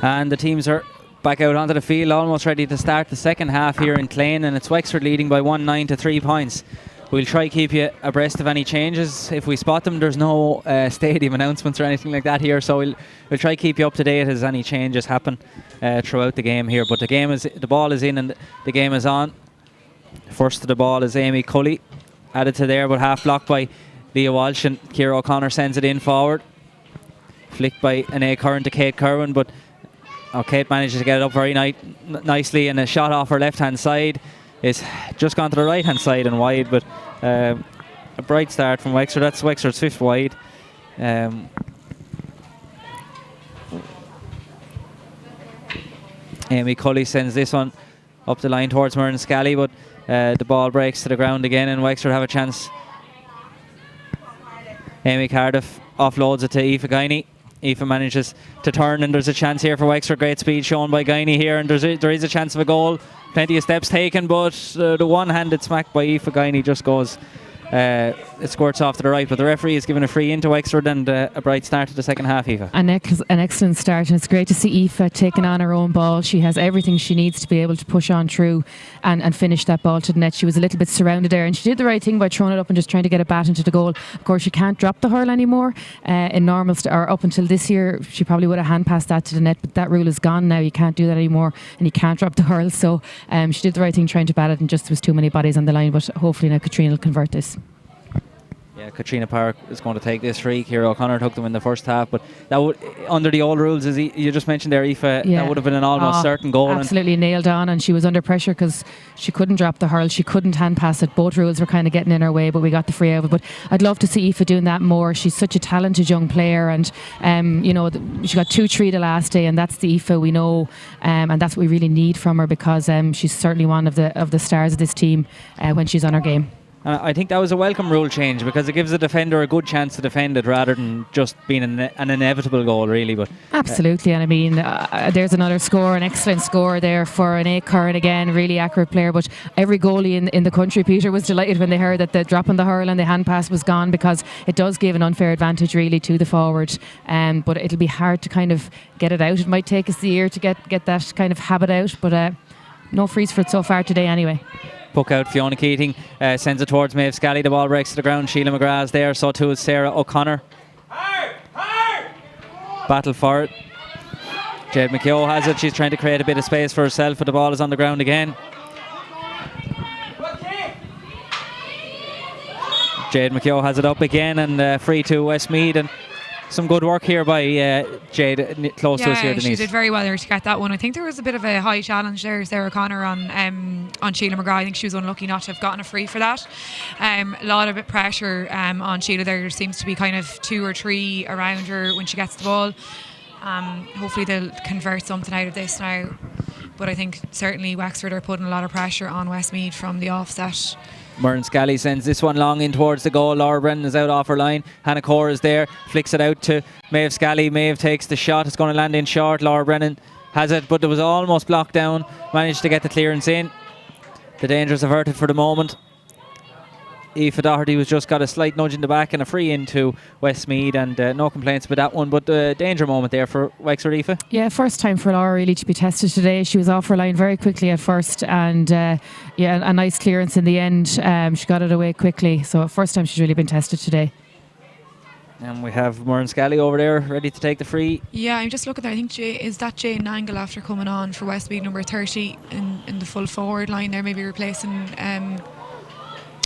And the teams are back out onto the field, almost ready to start the second half here in Clane, and it's Wexford leading by 1-9 to 3 points. We'll try keep you abreast of any changes if we spot them. There's no stadium announcements or anything like that here, so we'll try keep you up to date as any changes happen throughout the game here. But the ball is in and the game is on. First to the ball is Amy Cully, added to there, but half blocked by Leah Walsh, and Ciara O'Connor sends it in forward. Flicked by Anae Curran to Kate Kerwin, but Kate manages to get it up very nicely, and a shot off her left-hand side is just gone to the right-hand side and wide, but a bright start from Wexford. That's Wexford's 5th wide. Amy Cully sends this one up the line towards Murren Scally, but the ball breaks to the ground again, and Wexford have a chance. Amy Cardiff offloads it to Aoife Guiney. Aoife manages to turn, and there's a chance here for Wexford. Great speed shown by Guiney here, and there is a chance of a goal. Plenty of steps taken, but the one-handed smack by Aoife Guiney just goes. It squirts off to the right, but the referee is given a free into Wexford, and a bright start to the second half, Aoife. An excellent start, and it's great to see Aoife taking on her own ball. She has everything she needs to be able to push on through and finish that ball to the net. She was a little bit surrounded there, and she did the right thing by throwing it up and just trying to get it bat into the goal. Of course, you can't drop the hurl anymore. In normal or up until this year, she probably would have hand passed that to the net, but that rule is gone now. You can't do that anymore, and you can't drop the hurl. So she did the right thing trying to bat it, and just there was too many bodies on the line. But hopefully now Katrina will convert this. Yeah, Katrina Park is going to take this free. Ciara O'Connor took them in the first half, but that would, under the old rules, as you just mentioned there, Aoife, that would have been an almost certain goal. Absolutely nailed on, and she was under pressure because she couldn't drop the hurl, she couldn't hand pass it. Both rules were kind of getting in her way, but we got the free out of it. But I'd love to see Aoife doing that more. She's such a talented young player, and she got 2-3 the last day, and that's the Aoife we know, and that's what we really need from her, because she's certainly one of the stars of this team when she's on her game. I think that was a welcome rule change, because it gives the defender a good chance to defend it rather than just being an inevitable goal, really. But absolutely, and I mean, there's another score, an excellent score there for Anae Curran again, really accurate player. But every goalie in the country, Peter, was delighted when they heard that the dropping the hurl and the hand pass was gone, because it does give an unfair advantage really to the forward. But it'll be hard to kind of get it out. It might take us the year to get that kind of habit out, but no freeze for it so far today anyway. Puck out, Fiona Keating sends it towards Maeve Scally. The ball breaks to the ground. Sheila McGrath's there, so too is Sarah O'Connor. Battle for it. Jade McKeough has it. She's trying to create a bit of space for herself, but the ball is on the ground again. Jade McKeough has it up again, and free to Westmeath, and some good work here by Jade, close to us here, Denise. She did very well there to get that one. I think there was a bit of a high challenge there, Sarah Connor, on Sheila McGrath. I think she was unlucky not to have gotten a free for that. A lot of pressure on Sheila there. There seems to be kind of 2 or 3 around her when she gets the ball. Hopefully they'll convert something out of this now. But I think certainly Wexford are putting a lot of pressure on Westmeath from the offset. Murren Scally sends this one long in towards the goal. Laura Brennan is out off her line. Hannah Core is there, flicks it out to Maeve Scally. Maeve takes the shot. It's going to land in short. Laura Brennan has it, but it was almost blocked down. Managed to get the clearance in. The danger is averted for the moment. Aoife Doherty was just got a slight nudge in the back and a free into Westmeath, and no complaints about that one, but danger moment there for Wexford. Aoife? Yeah, first time for Laura really to be tested today. She was off her line very quickly at first, and a nice clearance in the end. She got it away quickly, so first time she's really been tested today. And we have Murren Scally over there ready to take the free. Yeah, I'm just looking there. I think is that Jane Angle after coming on for Westmeath, number 30 in the full forward line there, maybe replacing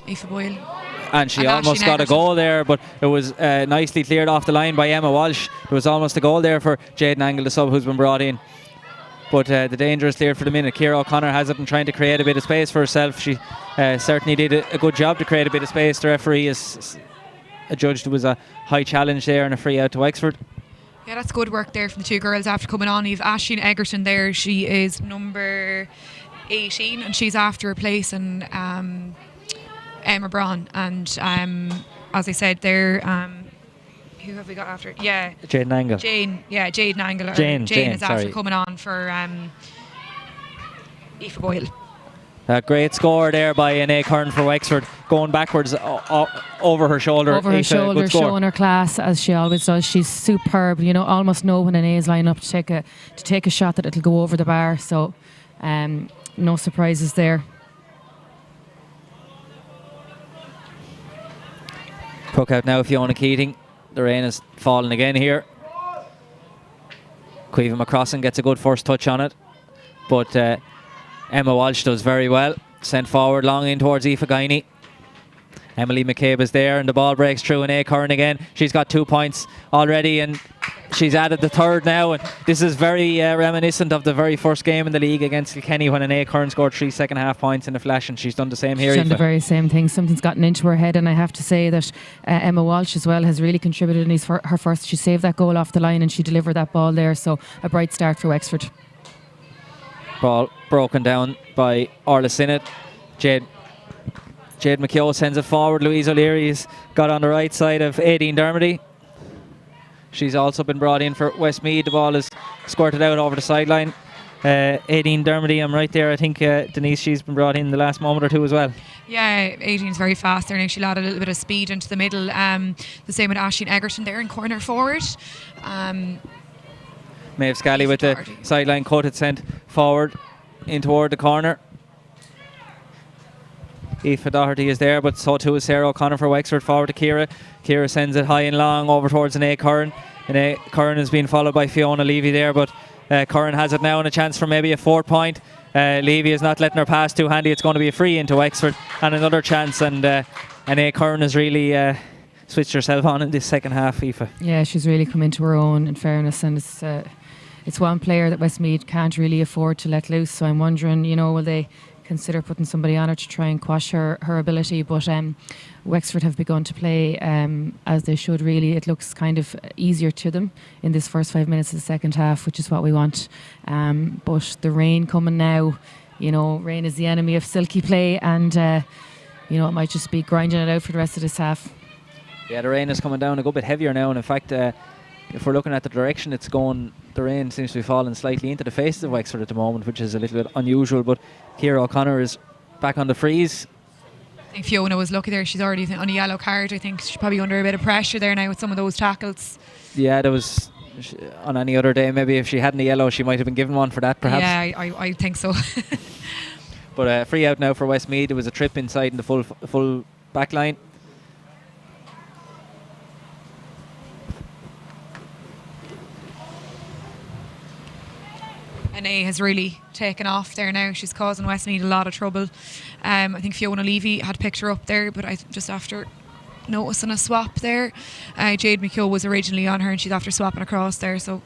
Aoife Boyle. And she almost got a goal there, but it was nicely cleared off the line by Emma Walsh. There was almost a goal there for Jaden Angle, the sub who's been brought in. But the danger is cleared for the minute. Ciara O'Connor has it and trying to create a bit of space for herself. She certainly did a good job to create a bit of space. The referee is adjudged it was a high challenge there and a free out to Wexford. Yeah, that's good work there from the 2 girls after coming on. You've Aisling Egerton there. She is number 18 and she's after replacing Emma Braun, and as I said there, who have we got after? Yeah, Jaden Angle. Jaden Angle. Jane is after coming on for Aoife Boyle. A great score there by Anae Kern for Wexford, going backwards over her shoulder. Over her shoulder, showing her class as she always does. She's superb. You know, almost know when Anae's line up to take a shot that it'll go over the bar. So, no surprises there. Puck out now, Fiona Keating. The rain is falling again here. Caoimhe McCrossan gets a good first touch on it, but Emma Walsh does very well. Sent forward long in towards Aoife Guiney. Emily McCabe is there and the ball breaks through and Anae Kern again. She's got 2 points already and she's added the third now, and this is very reminiscent of the very first game in the league against Kilkenny when Anae Kern scored 3 second half points in a flash, and she's done the same here. She's done the very same thing. Something's gotten into her head, and I have to say that Emma Walsh as well has really contributed in her first. She saved that goal off the line and she delivered that ball there, so a bright start for Wexford. Ball broken down by Orla Sinnott. Jade McKeown sends it forward. Louise O'Leary's got on the right side of Aideen Dermody. She's also been brought in for Westmeath. The ball is squirted out over the sideline. Aideen Dermody, I'm right there. I think Denise, she's been brought in the last moment or two as well. Yeah, Aideen's very fast there now. She'll add a little bit of speed into the middle. The same with Aisling Egerton there in corner forward. Maeve Scally with the sideline cut. It's sent forward in toward the corner. Aoife Doherty is there, but so too is Sarah O'Connor for Wexford. Forward to Ciara. Ciara sends it high and long over towards Anae Kern. Anae Kern is being followed by Fiona Levy there, but Kern has it now and a chance for maybe a 4th point. Levy is not letting her pass too handy. It's going to be a free into Wexford and another chance, and Anae Kern has really switched herself on in this second half, Aoife. Yeah, she's really come into her own, in fairness, and it's one player that Westmeath can't really afford to let loose, so I'm wondering, will they consider putting somebody on her to try and quash her ability, but Wexford have begun to play as they should really. It looks kind of easier to them in this first 5 minutes of the second half, which is what we want, but the rain coming now, rain is the enemy of silky play, and it might just be grinding it out for the rest of this half. Yeah, the rain is coming down a good bit heavier now, and in fact if we're looking at the direction it's going, the rain seems to be falling slightly into the faces of Wexford at the moment, which is a little bit unusual, but Ciara O'Connor is back on the freeze. I think Fiona was lucky there. She's already on a yellow card. I think she's probably under a bit of pressure there now with some of those tackles. Yeah, there was, on any other day maybe if she hadn't a yellow she might have been given one for that perhaps. Yeah, I think so. But free out now for Westmeath. There was a trip inside in the full back line. Anae has really taken off there now. She's causing Westmeath a lot of trouble. I think Fiona Levy had picked her up there, but just after noticing a swap there, Jade McKeown was originally on her and she's after swapping across there. So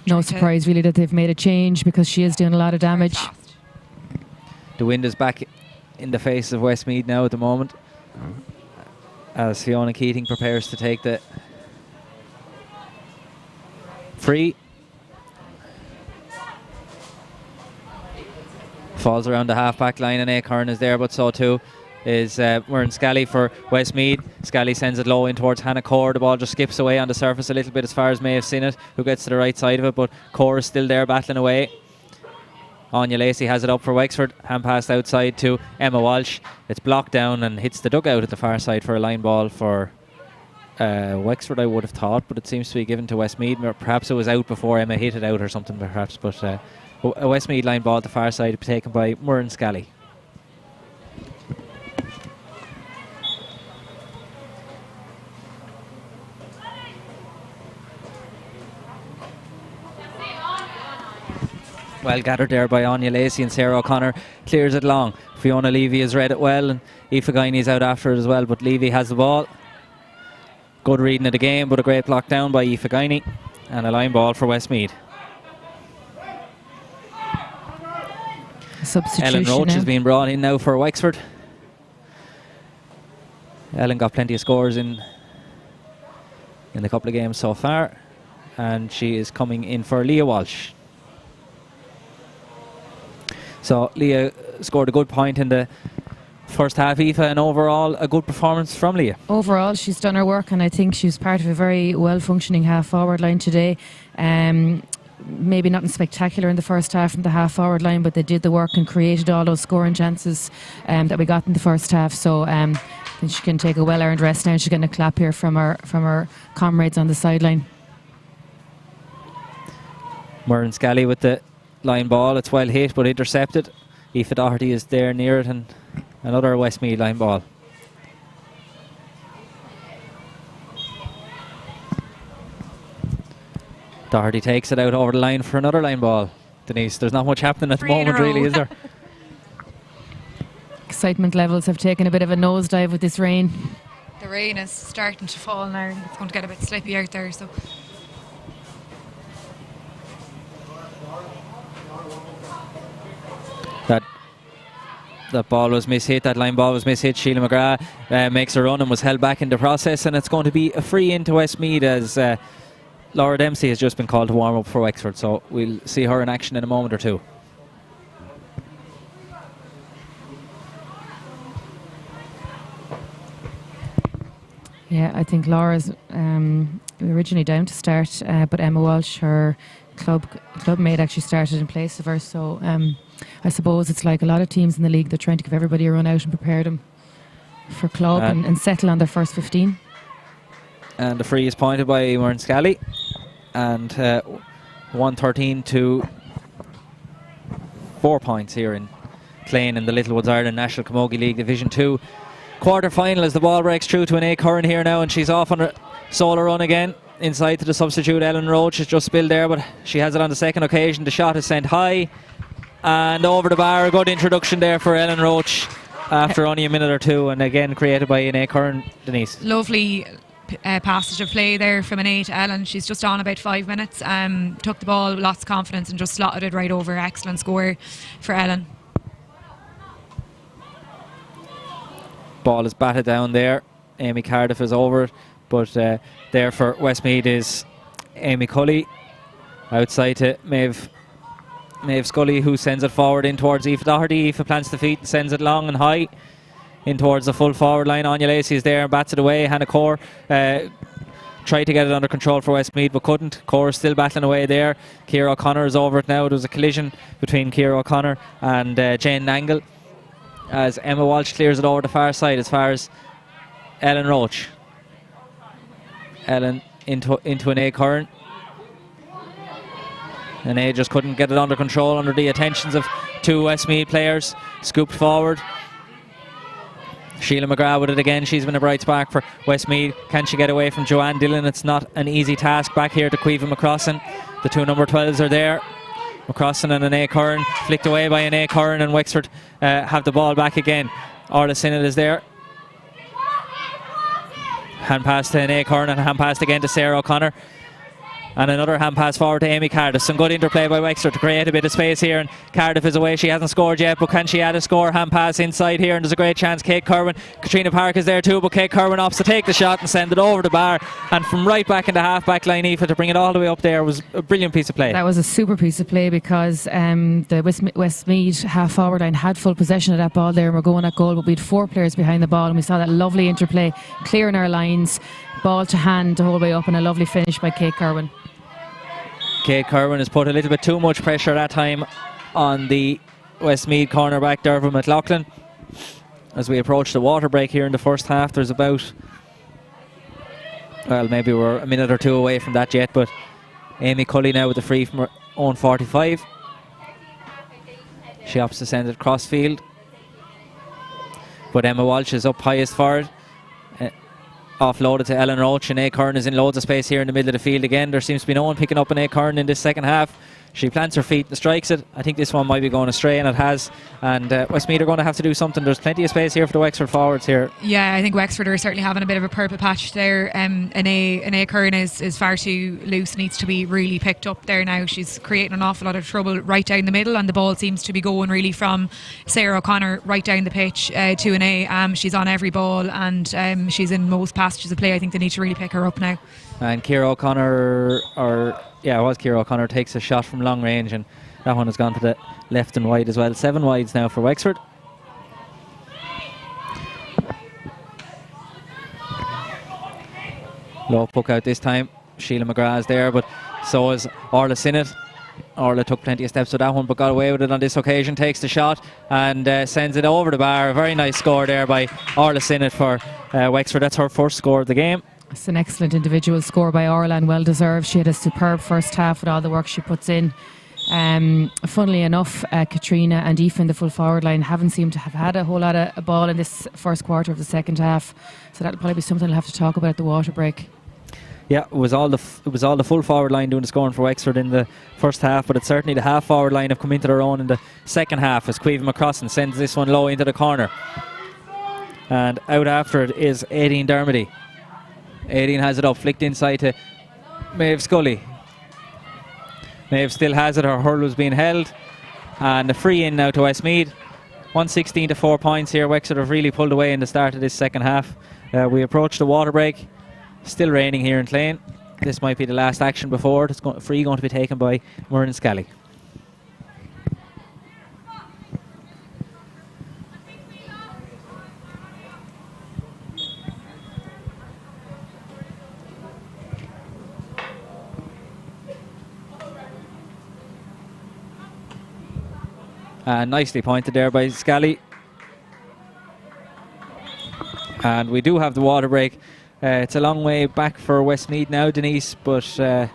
no surprise really that they've made a change, because she is doing a lot of damage. The wind is back in the face of Westmeath now at the moment, as Fiona Keating prepares to take the free. Falls around the half-back line, and Anae Kern is there, but so too is Muireann Scally for Westmeath. Scally sends it low in towards Hannah Core. The ball just skips away on the surface a little bit as far as Maeve Sinnott, who gets to the right side of it, but Core is still there battling away. Anya Lacey has it up for Wexford. Hand passed outside to Emma Walsh. It's blocked down and hits the dugout at the far side for a line ball for Wexford, I would have thought, but it seems to be given to Westmeath. Perhaps it was out before Emma hit it out or something, perhaps, but a Westmeath line ball at the far side taken by Muireann Scally. Well gathered there by Anya Lacey, and Sarah O'Connor clears it long. Fiona Levy has read it well, and Aoife Guiney is out after it as well, but Levy has the ball. Good reading of the game, but a great block down by Aoife Guiney, and a line ball for Westmeath. Ellen Roach has been brought in now for Wexford. Ellen got plenty of scores in the couple of games so far, and she is coming in for Leah Walsh. So Leah scored a good point in the first half, Aoife, and overall a good performance from Leah. Overall she's done her work, and I think she was part of a very well functioning half forward line today. maybe nothing spectacular in the first half from the half-forward line, but they did the work and created all those scoring chances that we got in the first half. So she can take a well-earned rest now. She's getting a clap here from her comrades on the sideline. Murren Scally with the line ball. It's well hit but intercepted. Aoife Doherty is there near it, and another Westmeath line ball. Doherty takes it out over the line for another line ball. Denise, there's not much happening at the moment, really, is there? Excitement levels have taken a bit of a nosedive with this rain. The rain is starting to fall now. It's going to get a bit slippy out there, so... That ball was mishit, that line ball was mishit. Sheila McGrath makes a run and was held back in the process, and it's going to be a free into Westmeath as Laura Dempsey has just been called to warm up for Wexford, so we'll see her in action in a moment or two. Yeah, I think Laura's originally down to start, but Emma Walsh, her club mate, actually started in place of her, so I suppose it's like a lot of teams in the league, they're trying to give everybody a run out and prepare them for club and settle on their first 15. And the free is pointed by Murren Scally, and 113 to 4 points here in Clane in the Littlewoods Ireland National Camogie League Division 2 quarter final as the ball breaks through to Anae Curran here now, and she's off on a solo run again inside to the substitute. Ellen Roach has just spilled there, but she has it on the second occasion. The shot is sent high and over the bar. A good introduction there for Ellen Roach after only a minute or two, and again created by Anae Curran. Denise, lovely passage of play there from Anae to Ellen. She's just on about 5 minutes, took the ball with lots of confidence and just slotted it right over. Excellent score for Ellen. Ball is batted down there. Amy Cardiff is over it, but there for Westmeath is Amy Cully outside to Maeve Scully, who sends it forward in towards Aoife Doherty. Aoife plants the feet and sends it long and high in towards the full forward line. Anya Lacey is there and bats it away. Hannah Core tried to get it under control for Westmeath but couldn't. Core is still battling away there. Ciara O'Connor is over it now. There was a collision between Ciara O'Connor and Jane Nangle as Emma Walsh clears it over the far side as far as Ellen Roach. Ellen into Anae Curran. Anae just couldn't get it under control under the attentions of two Westmeath players. Scooped forward. Sheila McGrath with it again. She's been a bright spark for Westmeath. Can she get away from Joanne Dillon? It's not an easy task. Back here to Caoimhe McCrossan. The two number 12s are there. McCrossan and Anae Curran, flicked away by Anae Curran, and Wexford have the ball back again. Orla Sinnott is there. Hand pass to Anae Curran and hand pass again to Sarah O'Connor. And another hand pass forward to Amy Cardiff. Some good interplay by Wexford to create a bit of space here. And Cardiff is away. She hasn't scored yet, but can she add a score? Hand pass inside here, and there's a great chance. Kate Kerwin. Katrina Park is there too, but Kate Kerwin opts to take the shot and send it over the bar. And from right back in the half-back line, Aoife, to bring it all the way up there was a brilliant piece of play. That was a super piece of play because the Westmeath half-forward line had full possession of that ball there and we're going at goal, but we had 4 players behind the ball and we saw that lovely interplay, clearing our lines, ball to hand the whole way up, and a lovely finish by Kate Kerwin. Kate Kerwin has put a little bit too much pressure that time on the Westmeath cornerback Dervin McLaughlin. As we approach the water break here in the first half, there's about, well, maybe we're a minute or two away from that yet, but Amy Cully now with the free from her own 45. She opts to send it cross field, but Emma Walsh is up highest for it. Offloaded to Ellen Roach, and Anae Curran is in loads of space here in the middle of the field again. There seems to be no one picking up Anae Curran in this second half. She plants her feet and strikes it. I think this one might be going astray, and it has. And Westmeath are going to have to do something. There's plenty of space here for the Wexford forwards here. Yeah, I think Wexford are certainly having a bit of a purple patch there. Anae Curran is far too loose, needs to be really picked up there now. She's creating an awful lot of trouble right down the middle, and the ball seems to be going really from Sarah O'Connor right down the pitch to Anae. She's on every ball, and she's in most passages of play. I think they need to really pick her up now. And Ciara O'Connor, Ciara O'Connor takes a shot from long range, and that one has gone to the left and wide as well. 7 wides now for Wexford. Low puck out this time. Sheila McGrath is there, but so is Orla Sinnott. Orla took plenty of steps with that one, but got away with it on this occasion. Takes the shot and sends it over the bar. A very nice score there by Orla Sinnott for Wexford. That's her first score of the game. It's an excellent individual score by Orla and well deserved. She had a superb first half with all the work she puts in. Funnily enough, Katrina and Aoife in the full forward line haven't seemed to have had a whole lot of ball in this first quarter of the second half, so that'll probably be something we'll have to talk about at the water break. Yeah, it was all the full forward line doing the scoring for Wexford in the first half, but it's certainly the half forward line have come into their own in the second half as Caoimhe McCrossan sends this one low into the corner. And out after it is Aideen Dermody. Aideen has it up, flicked inside to Maeve Scully. Maeve still has it, her hurl was being held. And a free in now to Westmeath. 116 to 4 points here. Wexford have really pulled away in the start of this second half. We approach the water break. Still raining here in Clane. This might be the last action before it. It's free going to be taken by Murren Scally. Nicely pointed there by Scally. And we do have the water break. It's a long way back for Westmeath now, Denise, but... yeah,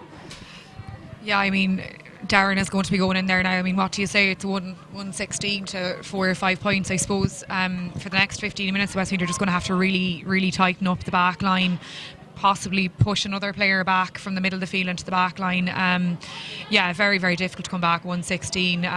I mean, Darren is going to be going in there now. I mean, what do you say? It's 116 to 4 or 5 points, I suppose. For the next 15 minutes, Westmeath are just going to have to really, really tighten up the back line, possibly push another player back from the middle of the field into the back line. Yeah, very, very difficult to come back. 116. The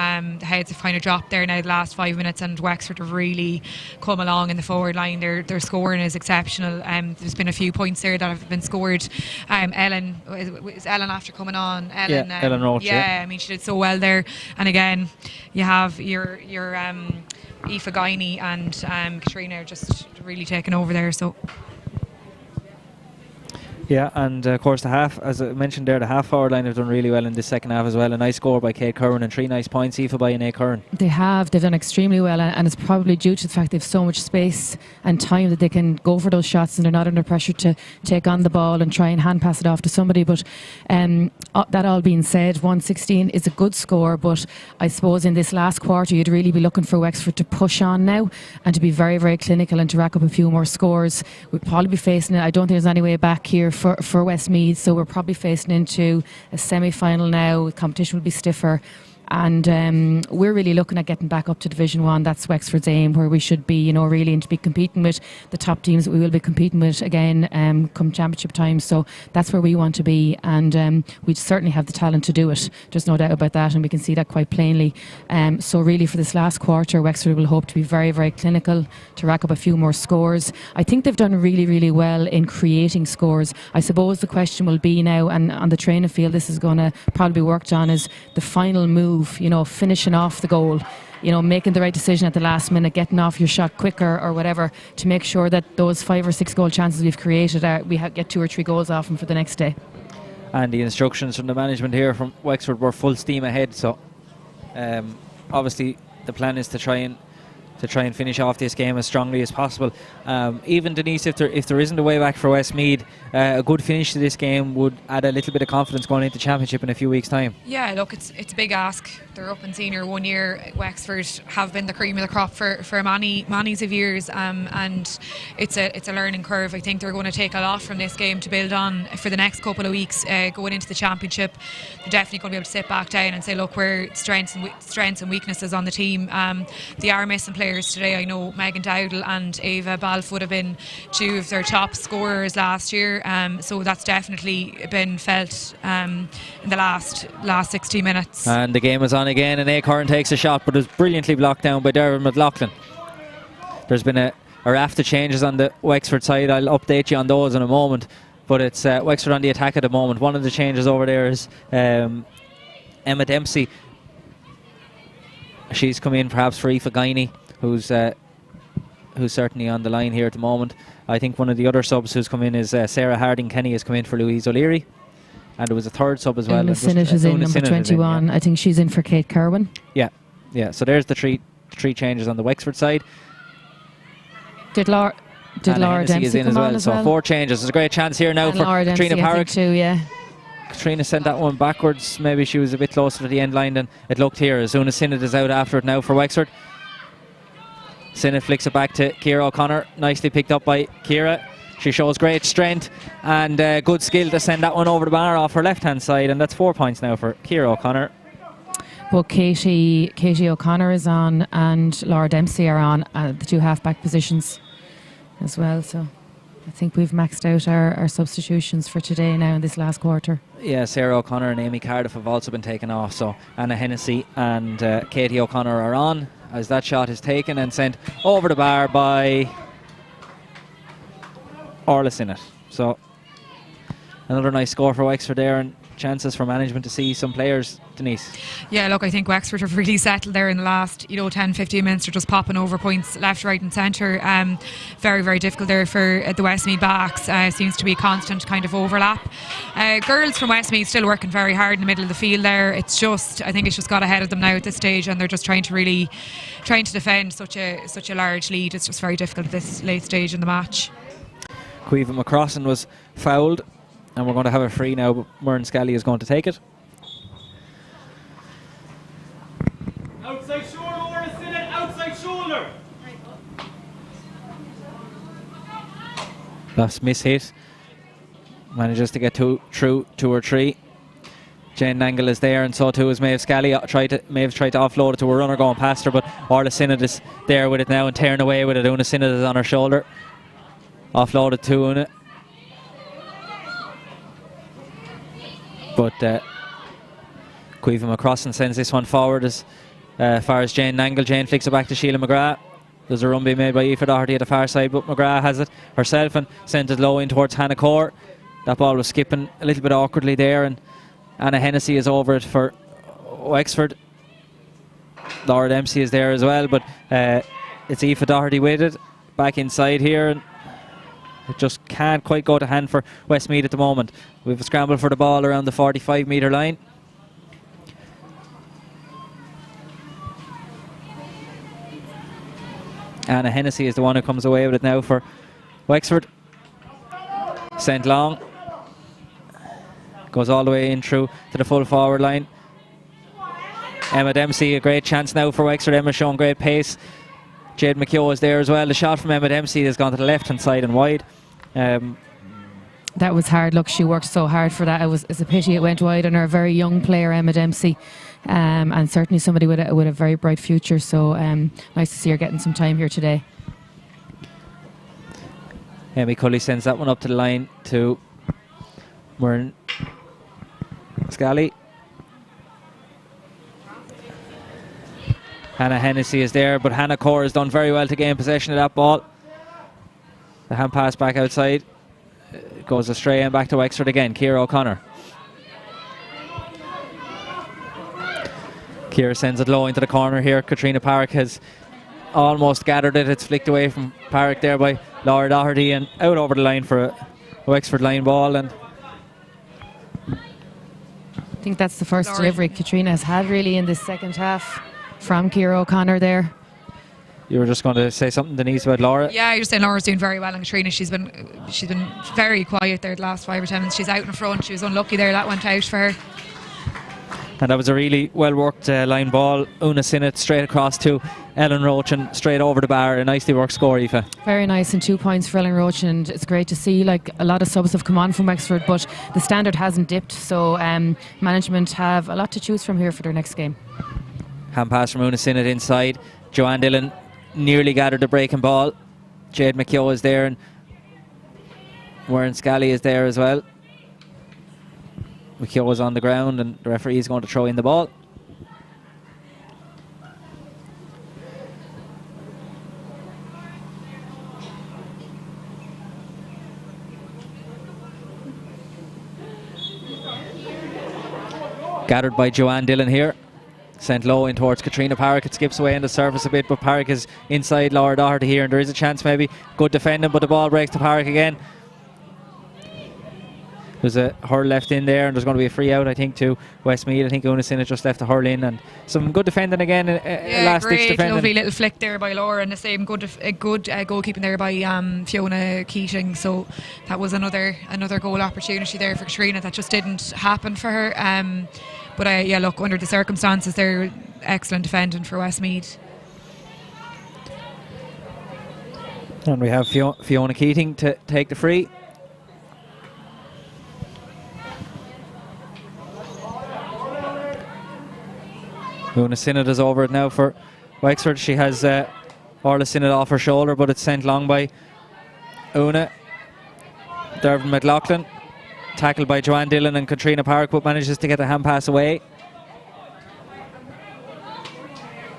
heads have kind of dropped there now the last 5 minutes, and Wexford have really come along in the forward line. Their scoring is exceptional. There's been a few points there that have been scored. Ellen, is Ellen after coming on? Ellen, yeah, Ellen Roach. Yeah, I mean, she did so well there. And again, you have your Aoife Guiney and Katrina just really taking over there. So. Yeah, and of course the half, as I mentioned there, the half forward line have done really well in the second half as well. A nice score by Kate Curran and 3 nice points, Aoife by Anae Curran. They've done extremely well, and it's probably due to the fact they've so much space and time that they can go for those shots and they're not under pressure to take on the ball and try and hand pass it off to somebody. But that all being said, 116 is a good score, but I suppose in this last quarter you'd really be looking for Wexford to push on now and to be very, very clinical and to rack up a few more scores. We'd probably be facing it. I don't think there's any way back here for Westmeath, so we're probably facing into a semi-final now. The competition will be stiffer, and we're really looking at getting back up to Division 1. That's Wexford's aim, where we should be, really, and to be competing with the top teams that we will be competing with again come championship time. So that's where we want to be, and we certainly have the talent to do it. There's no doubt about that, and we can see that quite plainly. So really for this last quarter, Wexford will hope to be very, very clinical, to rack up a few more scores. I think they've done really, really well in creating scores. I suppose the question will be now, and on the training field this is going to probably be worked on, is the final move, finishing off the goal, making the right decision at the last minute, getting off your shot quicker or whatever, to make sure that those 5 or 6 goal chances we've created, we get 2 or 3 goals off them for the next day. And the instructions from the management here from Wexford were full steam ahead, so obviously the plan is to try and finish off this game as strongly as possible. Even Denise, if there isn't a way back for Westmeath, a good finish to this game would add a little bit of confidence going into championship in a few weeks' time. Yeah, look, it's a big ask. They're up in senior 1 year. Wexford have been the cream of the crop for many's of years, and it's a learning curve. I think they're going to take a lot from this game to build on for the next couple of weeks going into the championship. They're definitely going to be able to sit back down and say, look, where strengths and weaknesses on the team. They are missing players today. I know Megan Dowdle and Ava Balfe would have been 2 of their top scorers last year, so that's definitely been felt in the last 60 minutes. And the game is on again, and Acorn takes a shot, but it was brilliantly blocked down by Darren McLaughlin. There's been a raft of changes on the Wexford side. I'll update you on those in a moment, but it's Wexford on the attack at the moment. One of the changes over there is Emma Dempsey. She's come in perhaps for Aoife Guiney, who's certainly on the line here at the moment. I think one of the other subs who's come in is Sarah Harding-Kenny has come in for Louise O'Leary, and there was a third sub as well. Una Sinnott is in, number 21. Yeah. I think she's in for Kate Kerwin. Yeah. So there's the three changes on the Wexford side. Did Laura Dempsey is in come as well? on as so well? 4 changes. There's a great chance here now and for Laura Katrina Dempsey, Park. I think too, yeah. Katrina sent that one backwards. Maybe she was a bit closer to the end line than it looked here. As soon as Sinnott is out after it now for Wexford. Sinnott flicks it back to Ciara O'Connor. Nicely picked up by Ciara. She shows great strength and good skill to send that one over the bar off her left-hand side, and that's 4 points now for Ciara O'Connor. But Katie O'Connor is on and Laura Dempsey are on the two half-back positions as well. So I think we've maxed out our substitutions for today now in this last quarter. Yeah, Sarah O'Connor and Amy Cardiff have also been taken off. So Anna Hennessy and Katie O'Connor are on as that shot is taken and sent over the bar by Orla Sinnott. So another nice score for Wexford there, and chances for management to see some players, Denise. Yeah, look, I think Wexford have really settled there in the last 10-15 minutes. They're just popping over points left, right and centre. Very, very difficult there for the Westmeath backs. Seems to be a constant kind of overlap. Girls from Westmeath still working very hard in the middle of the field there. I think it's just got ahead of them now at this stage, and they're just trying to defend such a large lead. It's just very difficult at this late stage in the match. Caoimhe McCrossan was fouled, and we're going to have a free now, but Murren Scally is going to take it. Outside shoulder, Orla Sinnott, outside shoulder. Last miss hit. Manages to get through 2 or 3. Jane Nangle is there, and so too is Maeve Scally. Maeve tried to offload it to a runner going past her, but Orla Sinnott is there with it now and tearing away with it. Una Sinnott is on her shoulder. Offloaded to Una. But Caoimhe McCrossan sends this one forward as far as Jane Nangle. Jane flicks it back to Sheila McGrath. There's a run being made by Aoife Doherty at the far side, but McGrath has it herself and sent it low in towards Hannah Core. That ball was skipping a little bit awkwardly there, and Anna Hennessy is over it for Wexford. Laura Dempsey is there as well, but it's Aoife Doherty with it back inside here, and it just can't quite go to hand for Westmeath at the moment. We have a scramble for the ball around the 45 metre line. Anna Hennessy is the one who comes away with it now for Wexford. Sent long. Goes all the way in through to the full forward line. Emma Dempsey, a great chance now for Wexford. Emma showing great pace. Jade McKeough is there as well. The shot from Emma Dempsey has gone to the left hand side and wide. That was hard. Look, she worked so hard for that. It's a pity it went wide on her very young player, Emma Dempsey, and certainly somebody with a very bright future. So nice to see her getting some time here today. Amy Cully sends that one up to the line to Murren Scally. Hannah Hennessy is there, but Hannah Core has done very well to gain possession of that ball. The hand pass back outside. Goes astray and back to Wexford again. Ciara O'Connor. Ciara sends it low into the corner here. Katrina Park has almost gathered it. It's flicked away from Park there by Laura Doherty and out over the line for a Wexford line ball. And I think that's the first delivery Katrina has had really in this second half from Ciara O'Connor there. You were just going to say something, Denise, about Laura? Yeah, you're saying Laura's doing very well, and Katrina, she's been very quiet there the last 5 or 10 minutes. She's out in front. She was unlucky there. That went out for her. And that was a really well worked line ball. Una Sinnott straight across to Ellen Roach and straight over the bar. A nicely worked score, Aoife. Very nice, and 2 points for Ellen Roach, and it's great to see a lot of subs have come on from Wexford, but the standard hasn't dipped, so management have a lot to choose from here for their next game. Hand pass from Una Sinnott inside. Joanne Dillon nearly gathered the breaking ball. Jade McKeough is there, and Warren Scally is there as well. McKeough is on the ground, and the referee is going to throw in the ball. Gathered by Joanne Dillon here. Sent low in towards Katrina Park. It skips away on the surface a bit, but Park is inside Laura Doherty here, and there is a chance maybe. Good defending, but the ball breaks to Park again. There's a hurl left in there, and there's going to be a free out, I think, to Westmeath. I think Una Sinnott just left the hurl in, and some good defending again. Last ditch defending. Lovely little flick there by Laura, and the same good goalkeeping there by Fiona Keating. So that was another goal opportunity there for Katrina that just didn't happen for her. But look, under the circumstances, they're excellent defending for Westmeath. And we have Fiona Keating to take the free. Una Sinnott is over it now for Wexford. She has Orla Sinnott off her shoulder, but it's sent long by Una. Dervin McLaughlin, tackled by Joanne Dillon and Katrina Park, but manages to get the hand pass away.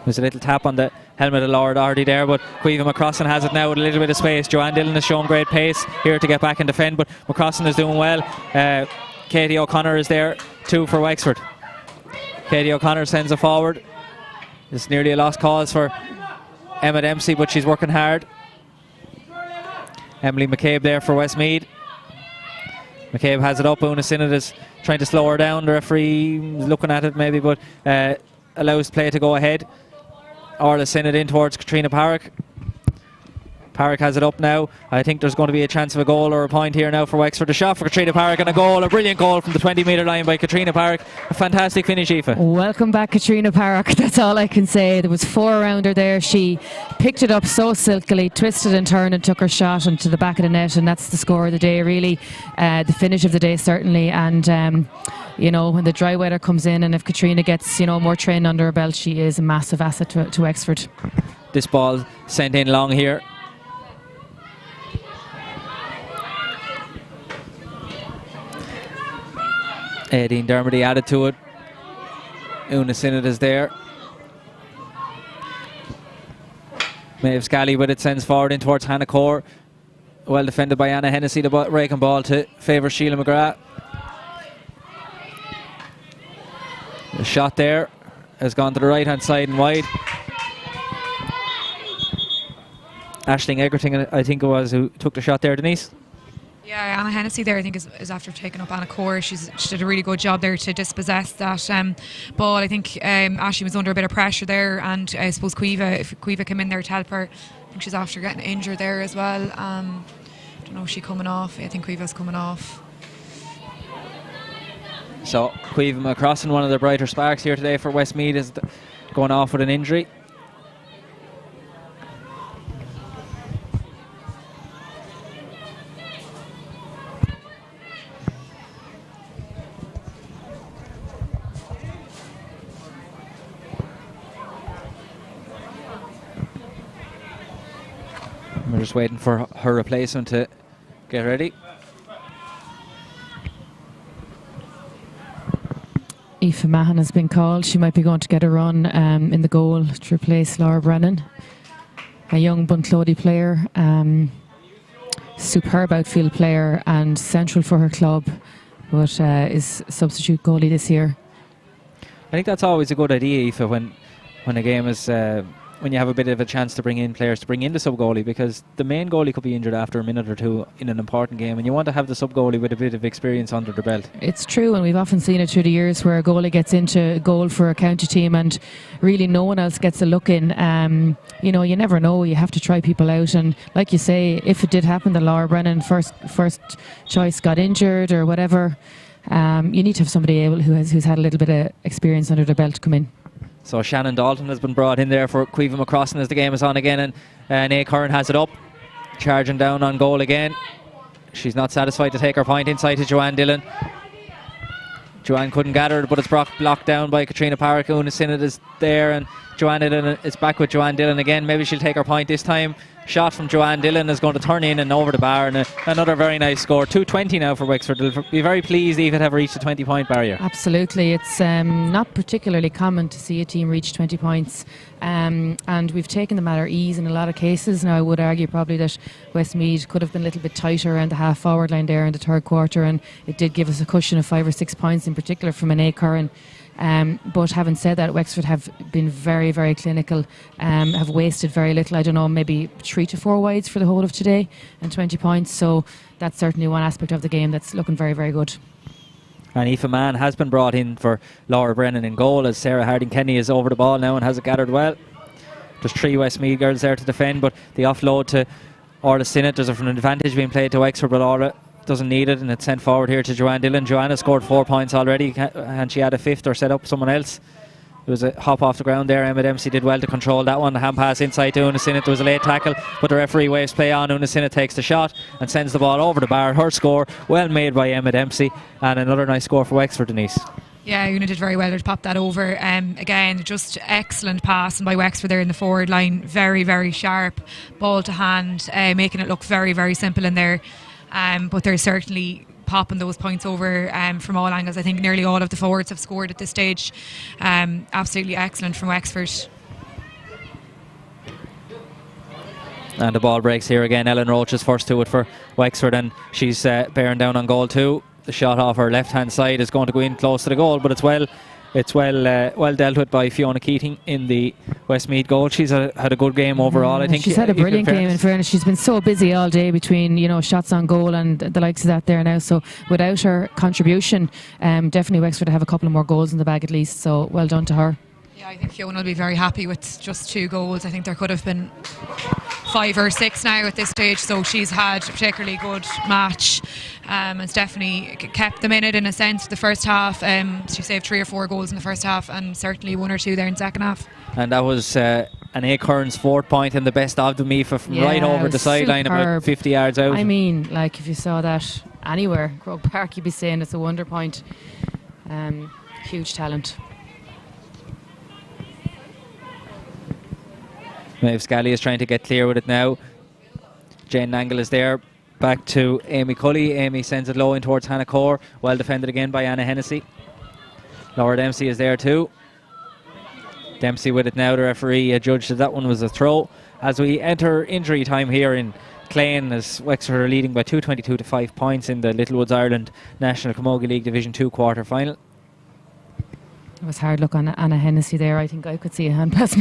There's a little tap on the helmet of Laura Doherty there, but Caoimhe McCrossan has it now with a little bit of space. Joanne Dillon has shown great pace here to get back and defend, but McCrossan is doing well. Katie O'Connor is there too for Wexford. Katie O'Connor sends it forward. It's nearly a lost cause for Emma Dempsey, but she's working hard. Emily McCabe there for Westmeath. McCabe has it up. Una Sinnott is trying to slow her down. The referee is looking at it maybe, but allows play to go ahead. Orla Sinnott in towards Katrina Park. Park has it up now. I think there's going to be a chance of a goal or a point here now for Wexford. A shot for Katrina Park and a goal. A brilliant goal from the 20-metre line by Katrina Park. A fantastic finish, Aoife. Welcome back, Katrina Park. That's all I can say. There was 4 around her there. She picked it up so silkily, twisted and turned and took her shot into the back of the net, and that's the score of the day, really. The finish of the day, certainly. And when the dry weather comes in, and if Katrina gets more training under her belt, she is a massive asset to Wexford. This ball sent in long here. Dean Dermody added to it. Una Sinnott is there. Maeve Scally with it, sends forward in towards Hannah Core. Well defended by Anna Hennessy. The breaking ball to favour Sheila McGrath. The shot there has gone to the right hand side and wide. Aisling Egerting, I think it was, who took the shot there. Denise? Yeah, Anna Hennessy there, I think, is after taking up Anna Core. She did a really good job there to dispossess that ball. I think Aisling was under a bit of pressure there, and I suppose if Caoimhe came in there to help her, I think she's after getting injured there as well. I don't know, is she coming off? I think Caoimhe's coming off. So Caoimhe McCrossan, one of the brighter sparks here today for Westmeath, is going off with an injury. We're just waiting for her replacement to get ready. Aoife Mahan has been called. She might be going to get a run in the goal to replace Laura Brennan, a young Bunclody player, superb outfield player and central for her club, but is substitute goalie this year. I think that's always a good idea, Aoife, when a game is when you have a bit of a chance to bring in players, to bring in the sub-goalie, because the main goalie could be injured after a minute or two in an important game, and you want to have the sub-goalie with a bit of experience under the belt. It's true, and we've often seen it through the years where a goalie gets into goal for a county team and really no one else gets a look in. You never know, you have to try people out, and like you say, if it did happen that Laura Brennan first choice got injured or whatever, you need to have somebody who's had a little bit of experience under their belt to come in. So Shannon Dalton has been brought in there for Caoimhe McCrossan as the game is on again, and Nae Curran has it up, charging down on goal again. She's not satisfied to take her point inside to Joanne Dillon. Joanne couldn't gather it, but it's blocked down by Katrina Park. Una Sinnott is there, and Joanne Dillon is back with Joanne Dillon again. Maybe she'll take her point this time. Shot from Joanne Dillon is going to turn in and over the bar, and another very nice score. 2:20 now for Wexford. They'll be very pleased even to have reached the 20-point barrier. Absolutely. It's not particularly common to see a team reach 20 points, and we've taken them at our ease in a lot of cases. Now I would argue probably that Westmeath could have been a little bit tighter around the half forward line there in the third quarter, and it did give us a cushion of 5 or 6 points in particular from Nae Curran. But having said that, Wexford have been very, very clinical, have wasted very little. I don't know, maybe 3 to 4 wides for the whole of today and 20 points. So that's certainly one aspect of the game that's looking very, very good. And Aoife Mann has been brought in for Laura Brennan in goal, as Sarah Harding-Kenny is over the ball now and has it gathered well. There's 3 Westmeath girls there to defend, but the offload to Orla Sinnott. There's an advantage being played to Wexford, but Orla doesn't need it, and it's sent forward here to Joanne Dillon. Joanna scored 4 points already, and she had a 5th or set up someone else. There was a hop off the ground there. Emma Dempsey did well to control that one. The hand pass inside to Una Sinnott. There was a late tackle, but the referee waves play on. Una Sinnott takes the shot and sends the ball over the bar. Her score, well made by Emma Dempsey, and another nice score for Wexford, Denise. Yeah, Una did very well to pop that over. Again, just excellent passing by Wexford there in the forward line. Very, very sharp ball to hand, making it look very, very simple in there. But they're certainly popping those points over from all angles. I think nearly all of the forwards have scored at this stage. Absolutely excellent from Wexford. And the ball breaks here again. Ellen Roach is first to it for Wexford, and she's bearing down on goal too. The shot off her left hand side is going to go in close to the goal, but it's well dealt with by Fiona Keating in the Westmeath goal. She's had a good game overall. I think she's had a brilliant game. In fairness, she's been so busy all day between shots on goal and the likes of that there now. So without her contribution, definitely Wexford have a couple of more goals in the bag at least. So well done to her. Yeah, I think Fiona will be very happy with just 2 goals. I think there could have been 5 or 6 now at this stage, so she's had a particularly good match. It's definitely kept them in it in a sense the first half. She saved 3 or 4 goals in the first half, and certainly 1 or 2 there in the second half. And that was an A. Kearns 4th point and the best of them, Aoife, from right over the sideline, about 50 yards out. I mean, like, if you saw that anywhere, Croke Park, you'd be saying it's a wonder point. Huge talent. Maeve Scally is trying to get clear with it now. Jane Nangle is there. Back to Amy Cully. Amy sends it low in towards Hannah Core. Well defended again by Anna Hennessy. Laura Dempsey is there too. Dempsey with it now. The referee judged that one was a throw. As we enter injury time here in Clane, as Wexford are leading by 222 to 5 points in the Littlewoods Ireland National Camogie League Division 2 quarter final. It was hard look on Anna Hennessy there. I think I could see a hand pass.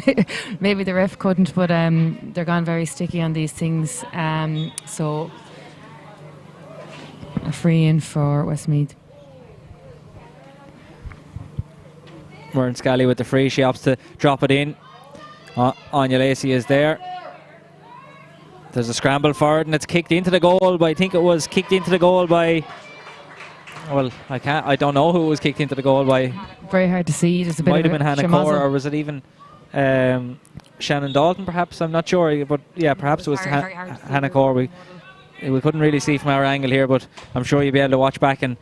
Maybe the ref couldn't, but they're gone very sticky on these things. So a free in for Westmeath. Murren Scally with the free. She opts to drop it in. Anya Lacey is there. There's a scramble for it, and it's kicked into the goal by, I think it was kicked into the goal by, well, I don't know who was kicked into the goal by. Very hard to see. There's a bit might have of been Hannah Core, or was it even Shannon Dalton perhaps? I'm not sure, but yeah, perhaps it was Hannah Core. We couldn't really see from our angle here, but I'm sure you'll be able to watch back and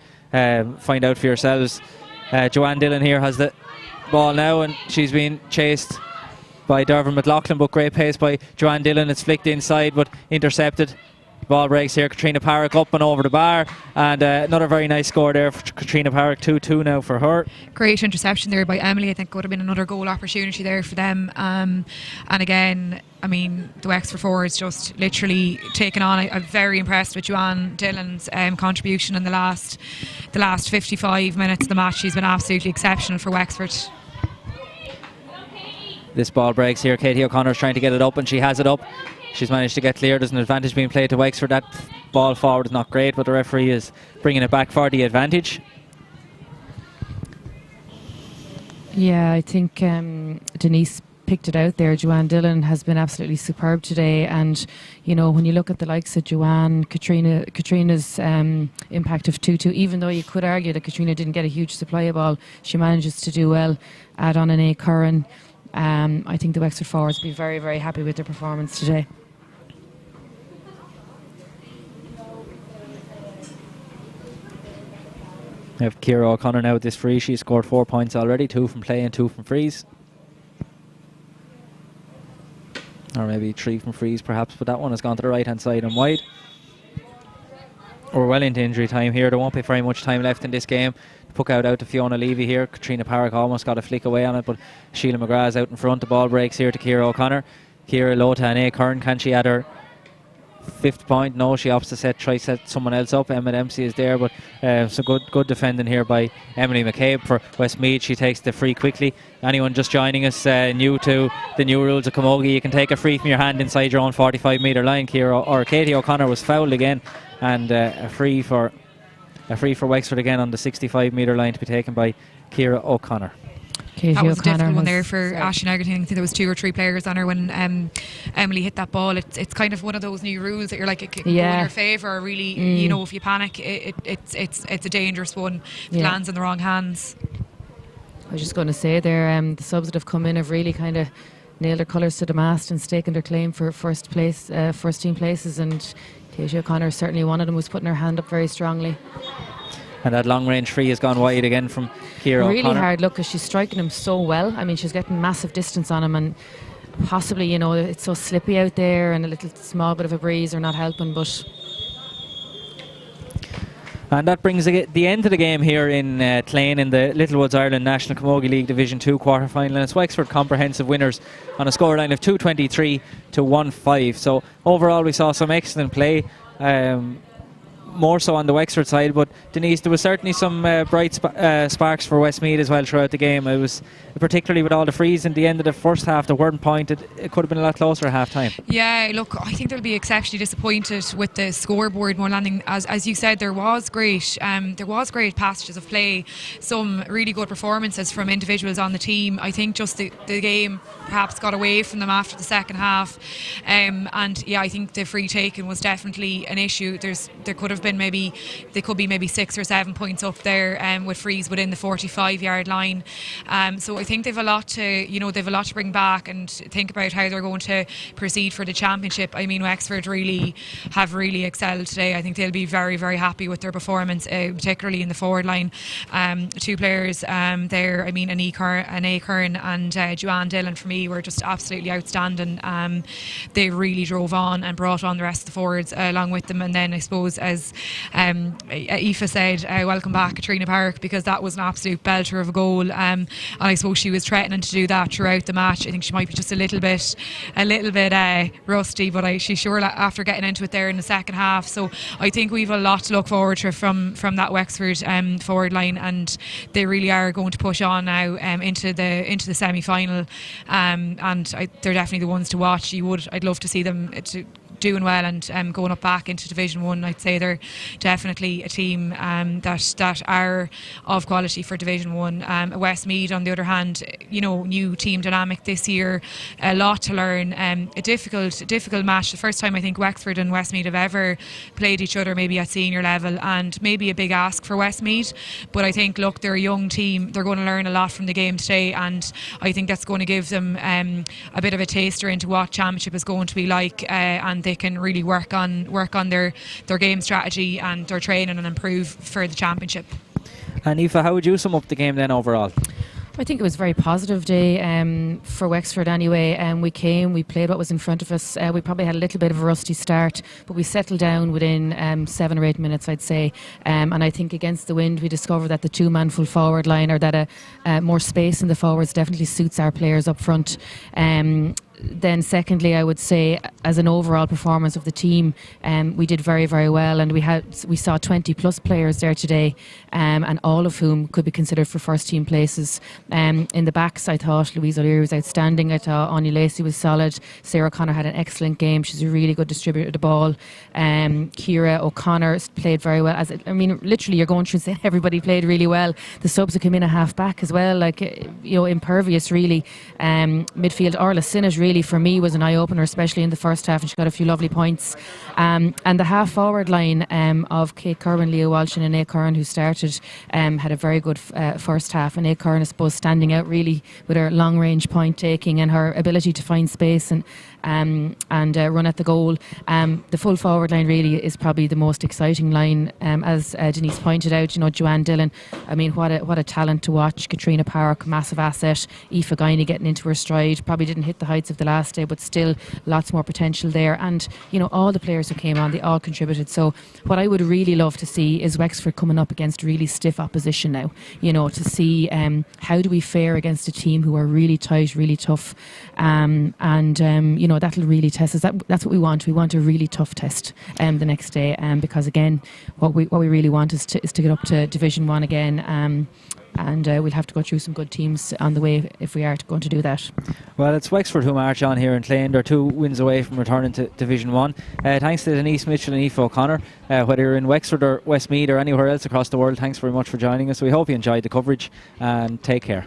find out for yourselves. Joanne Dillon here has the ball now, and she's been chased by Dervin McLaughlin, but great pace by Joanne Dillon. It's flicked inside but intercepted. Ball breaks here. Katrina Parrick up and over the bar, and another very nice score there for Katrina Parrick. 2-2 now for her. Great interception there by Emily. I think would have been another goal opportunity there for them. And again, I mean, the Wexford forwards just literally taken on. I'm very impressed with Joanne Dillon's contribution in the last 55 minutes of the match. She's been absolutely exceptional for Wexford. This ball breaks here. Katie O'Connor's trying to get it up, and she has it up. She's managed to get clear. There's an advantage being played to Wexford. That ball forward is not great, but the referee is bringing it back for the advantage. Yeah, I think Denise picked it out there. Joanne Dillon has been absolutely superb today, and you know, when you look at the likes of Joanne, Katrina's impact of 2-2, even though you could argue that Katrina didn't get a huge supply of ball, she manages to do well. Add on an A. Curran. I think the Wexford forwards will be very, very happy with their performance today. We have Ciara O'Connor now with this free. She scored 4 points already, 2 from play and 2 from frees. Or maybe 3 from frees perhaps, but that one has gone to the right hand side and wide. We're well into injury time here. There won't be very much time left in this game. Puck out to Fiona Levy here. Katrina Parrick almost got a flick away on it, but Sheila McGrath is out in front. The ball breaks here to Ciara O'Connor. Ciara low to an A. Kern. Can she add her fifth point. No, she opts to try set someone else up. Emma Dempsey is there, but so good defending here by Emily McCabe for Westmeath. She takes the free quickly. Anyone just joining us new to the new rules of camogie, you can take a free from your hand inside your own 45-metre line. Katie O'Connor was fouled again, and a free for Wexford again on the 65-metre line to be taken by Ciara O'Connor. That was a difficult one there for Ashton Egerton. I think there was 2 or 3 players on her when Emily hit that ball. It's kind of one of those new rules that you're like, it can go in your favour, or really, you know, if you panic, it's a dangerous one if it lands in the wrong hands. I was just going to say there, the subs that have come in have really kind of nailed their colours to the mast and staken their claim for first team places, and Katie O'Connor, certainly one of them, was putting her hand up very strongly. And that long range free has gone wide again from Ciara O'Connor. Really hard look, because she's striking him so well. I mean, she's getting massive distance on him, and possibly, you know, it's so slippy out there and a little small bit of a breeze are not helping, but... And that brings the end of the game here in Clane in the Littlewoods Ireland National Camogie League Division 2 quarter-final. And it's Wexford comprehensive winners on a scoreline of 223 to 1-5. So overall we saw some excellent play. More so on the Wexford side, but Denise, there was certainly some bright sparks for Westmeath as well throughout the game. It was particularly with all the frees in the end of the first half that weren't pointed. It could have been a lot closer at half time. Yeah, look, I think they'll be exceptionally disappointed with the scoreboard more landing. As you said, there was great passages of play, some really good performances from individuals on the team. I think just the game perhaps got away from them after the second half, and yeah, I think the free taking was definitely an issue. There could have been maybe 6 or 7 points up there with frees within the 45-yard line. So I think they've a lot to bring back and think about how they're going to proceed for the championship. I mean, Wexford have really excelled today. I think they'll be very, very happy with their performance, particularly in the forward line. 2 players there. I mean, Anae Kern and Joanne Dillon, for me, were just absolutely outstanding. They really drove on and brought on the rest of the forwards along with them. And then I suppose, as Aoife said, welcome back Katrina Park, because that was an absolute belter of a goal, and I suppose she was threatening to do that throughout the match. I think she might be just a little bit rusty, but she's sure after getting into it there in the second half. So I think we've a lot to look forward to from that Wexford forward line, and they really are going to push on now into the semi-final, and they're definitely the ones to watch. I'd love to see them doing well and going up back into Division 1. I'd say they're definitely a team that are of quality for Division 1. Westmeath, on the other hand, you know, new team dynamic this year, a lot to learn, a difficult match. The first time I think Wexford and Westmeath have ever played each other, maybe at senior level, and maybe a big ask for Westmeath, but I think, look, they're a young team. They're going to learn a lot from the game today, and I think that's going to give them a bit of a taster into what championship is going to be like, and they can really work on their game strategy and their training and improve for the championship. And Aoife, how would you sum up the game then overall? I think it was a very positive day for Wexford anyway. We played what was in front of us. We probably had a little bit of a rusty start, but we settled down within 7 or 8 minutes, I'd say. And I think against the wind, we discovered that the 2-man full forward line, or that more space in the forwards, definitely suits our players up front. Then secondly, I would say, as an overall performance of the team, we did very, very well, and we saw 20 plus players there today, and all of whom could be considered for first team places. In the backs, I thought Louise O'Leary was outstanding. I thought Anya Lacey was solid. Sarah O'Connor had an excellent game. She's a really good distributor of the ball. Ciara O'Connor played very well. Literally, you're going through and saying everybody played really well. The subs that came in at half back as well, impervious really. Midfield, Orla Sinnott really, for me, was an eye-opener, especially in the first half, and she got a few lovely points. And the half-forward line of Kate Curran, Leah Walsh and Anae Curran, who started, had a very good first half. And Anae Curran, I suppose, standing out really with her long-range point-taking and her ability to find space and run at the goal. The full forward line really is probably the most exciting line, as Denise pointed out. You know, Joanne Dillon, I mean, what a talent to watch. Katrina Park, massive asset. Aoife Guiney getting into her stride, probably didn't hit the heights of the last day, but still lots more potential there. And you know, all the players who came on, they all contributed. So what I would really love to see is Wexford coming up against really stiff opposition now, you know, to see how do we fare against a team who are really tight, really tough, that'll really test us. That's what we want. We want a really tough test the next day, because again, what we really want is to get up to Division 1 again. And we'll have to go through some good teams on the way if we are going to do that. Well, it's Wexford who march on here in Clane. They're 2 wins away from returning to Division 1. Thanks to Denise Mitchell and Aoife O'Connor. Whether you're in Wexford or Westmeath or anywhere else across the world, thanks very much for joining us. We hope you enjoyed the coverage, and take care.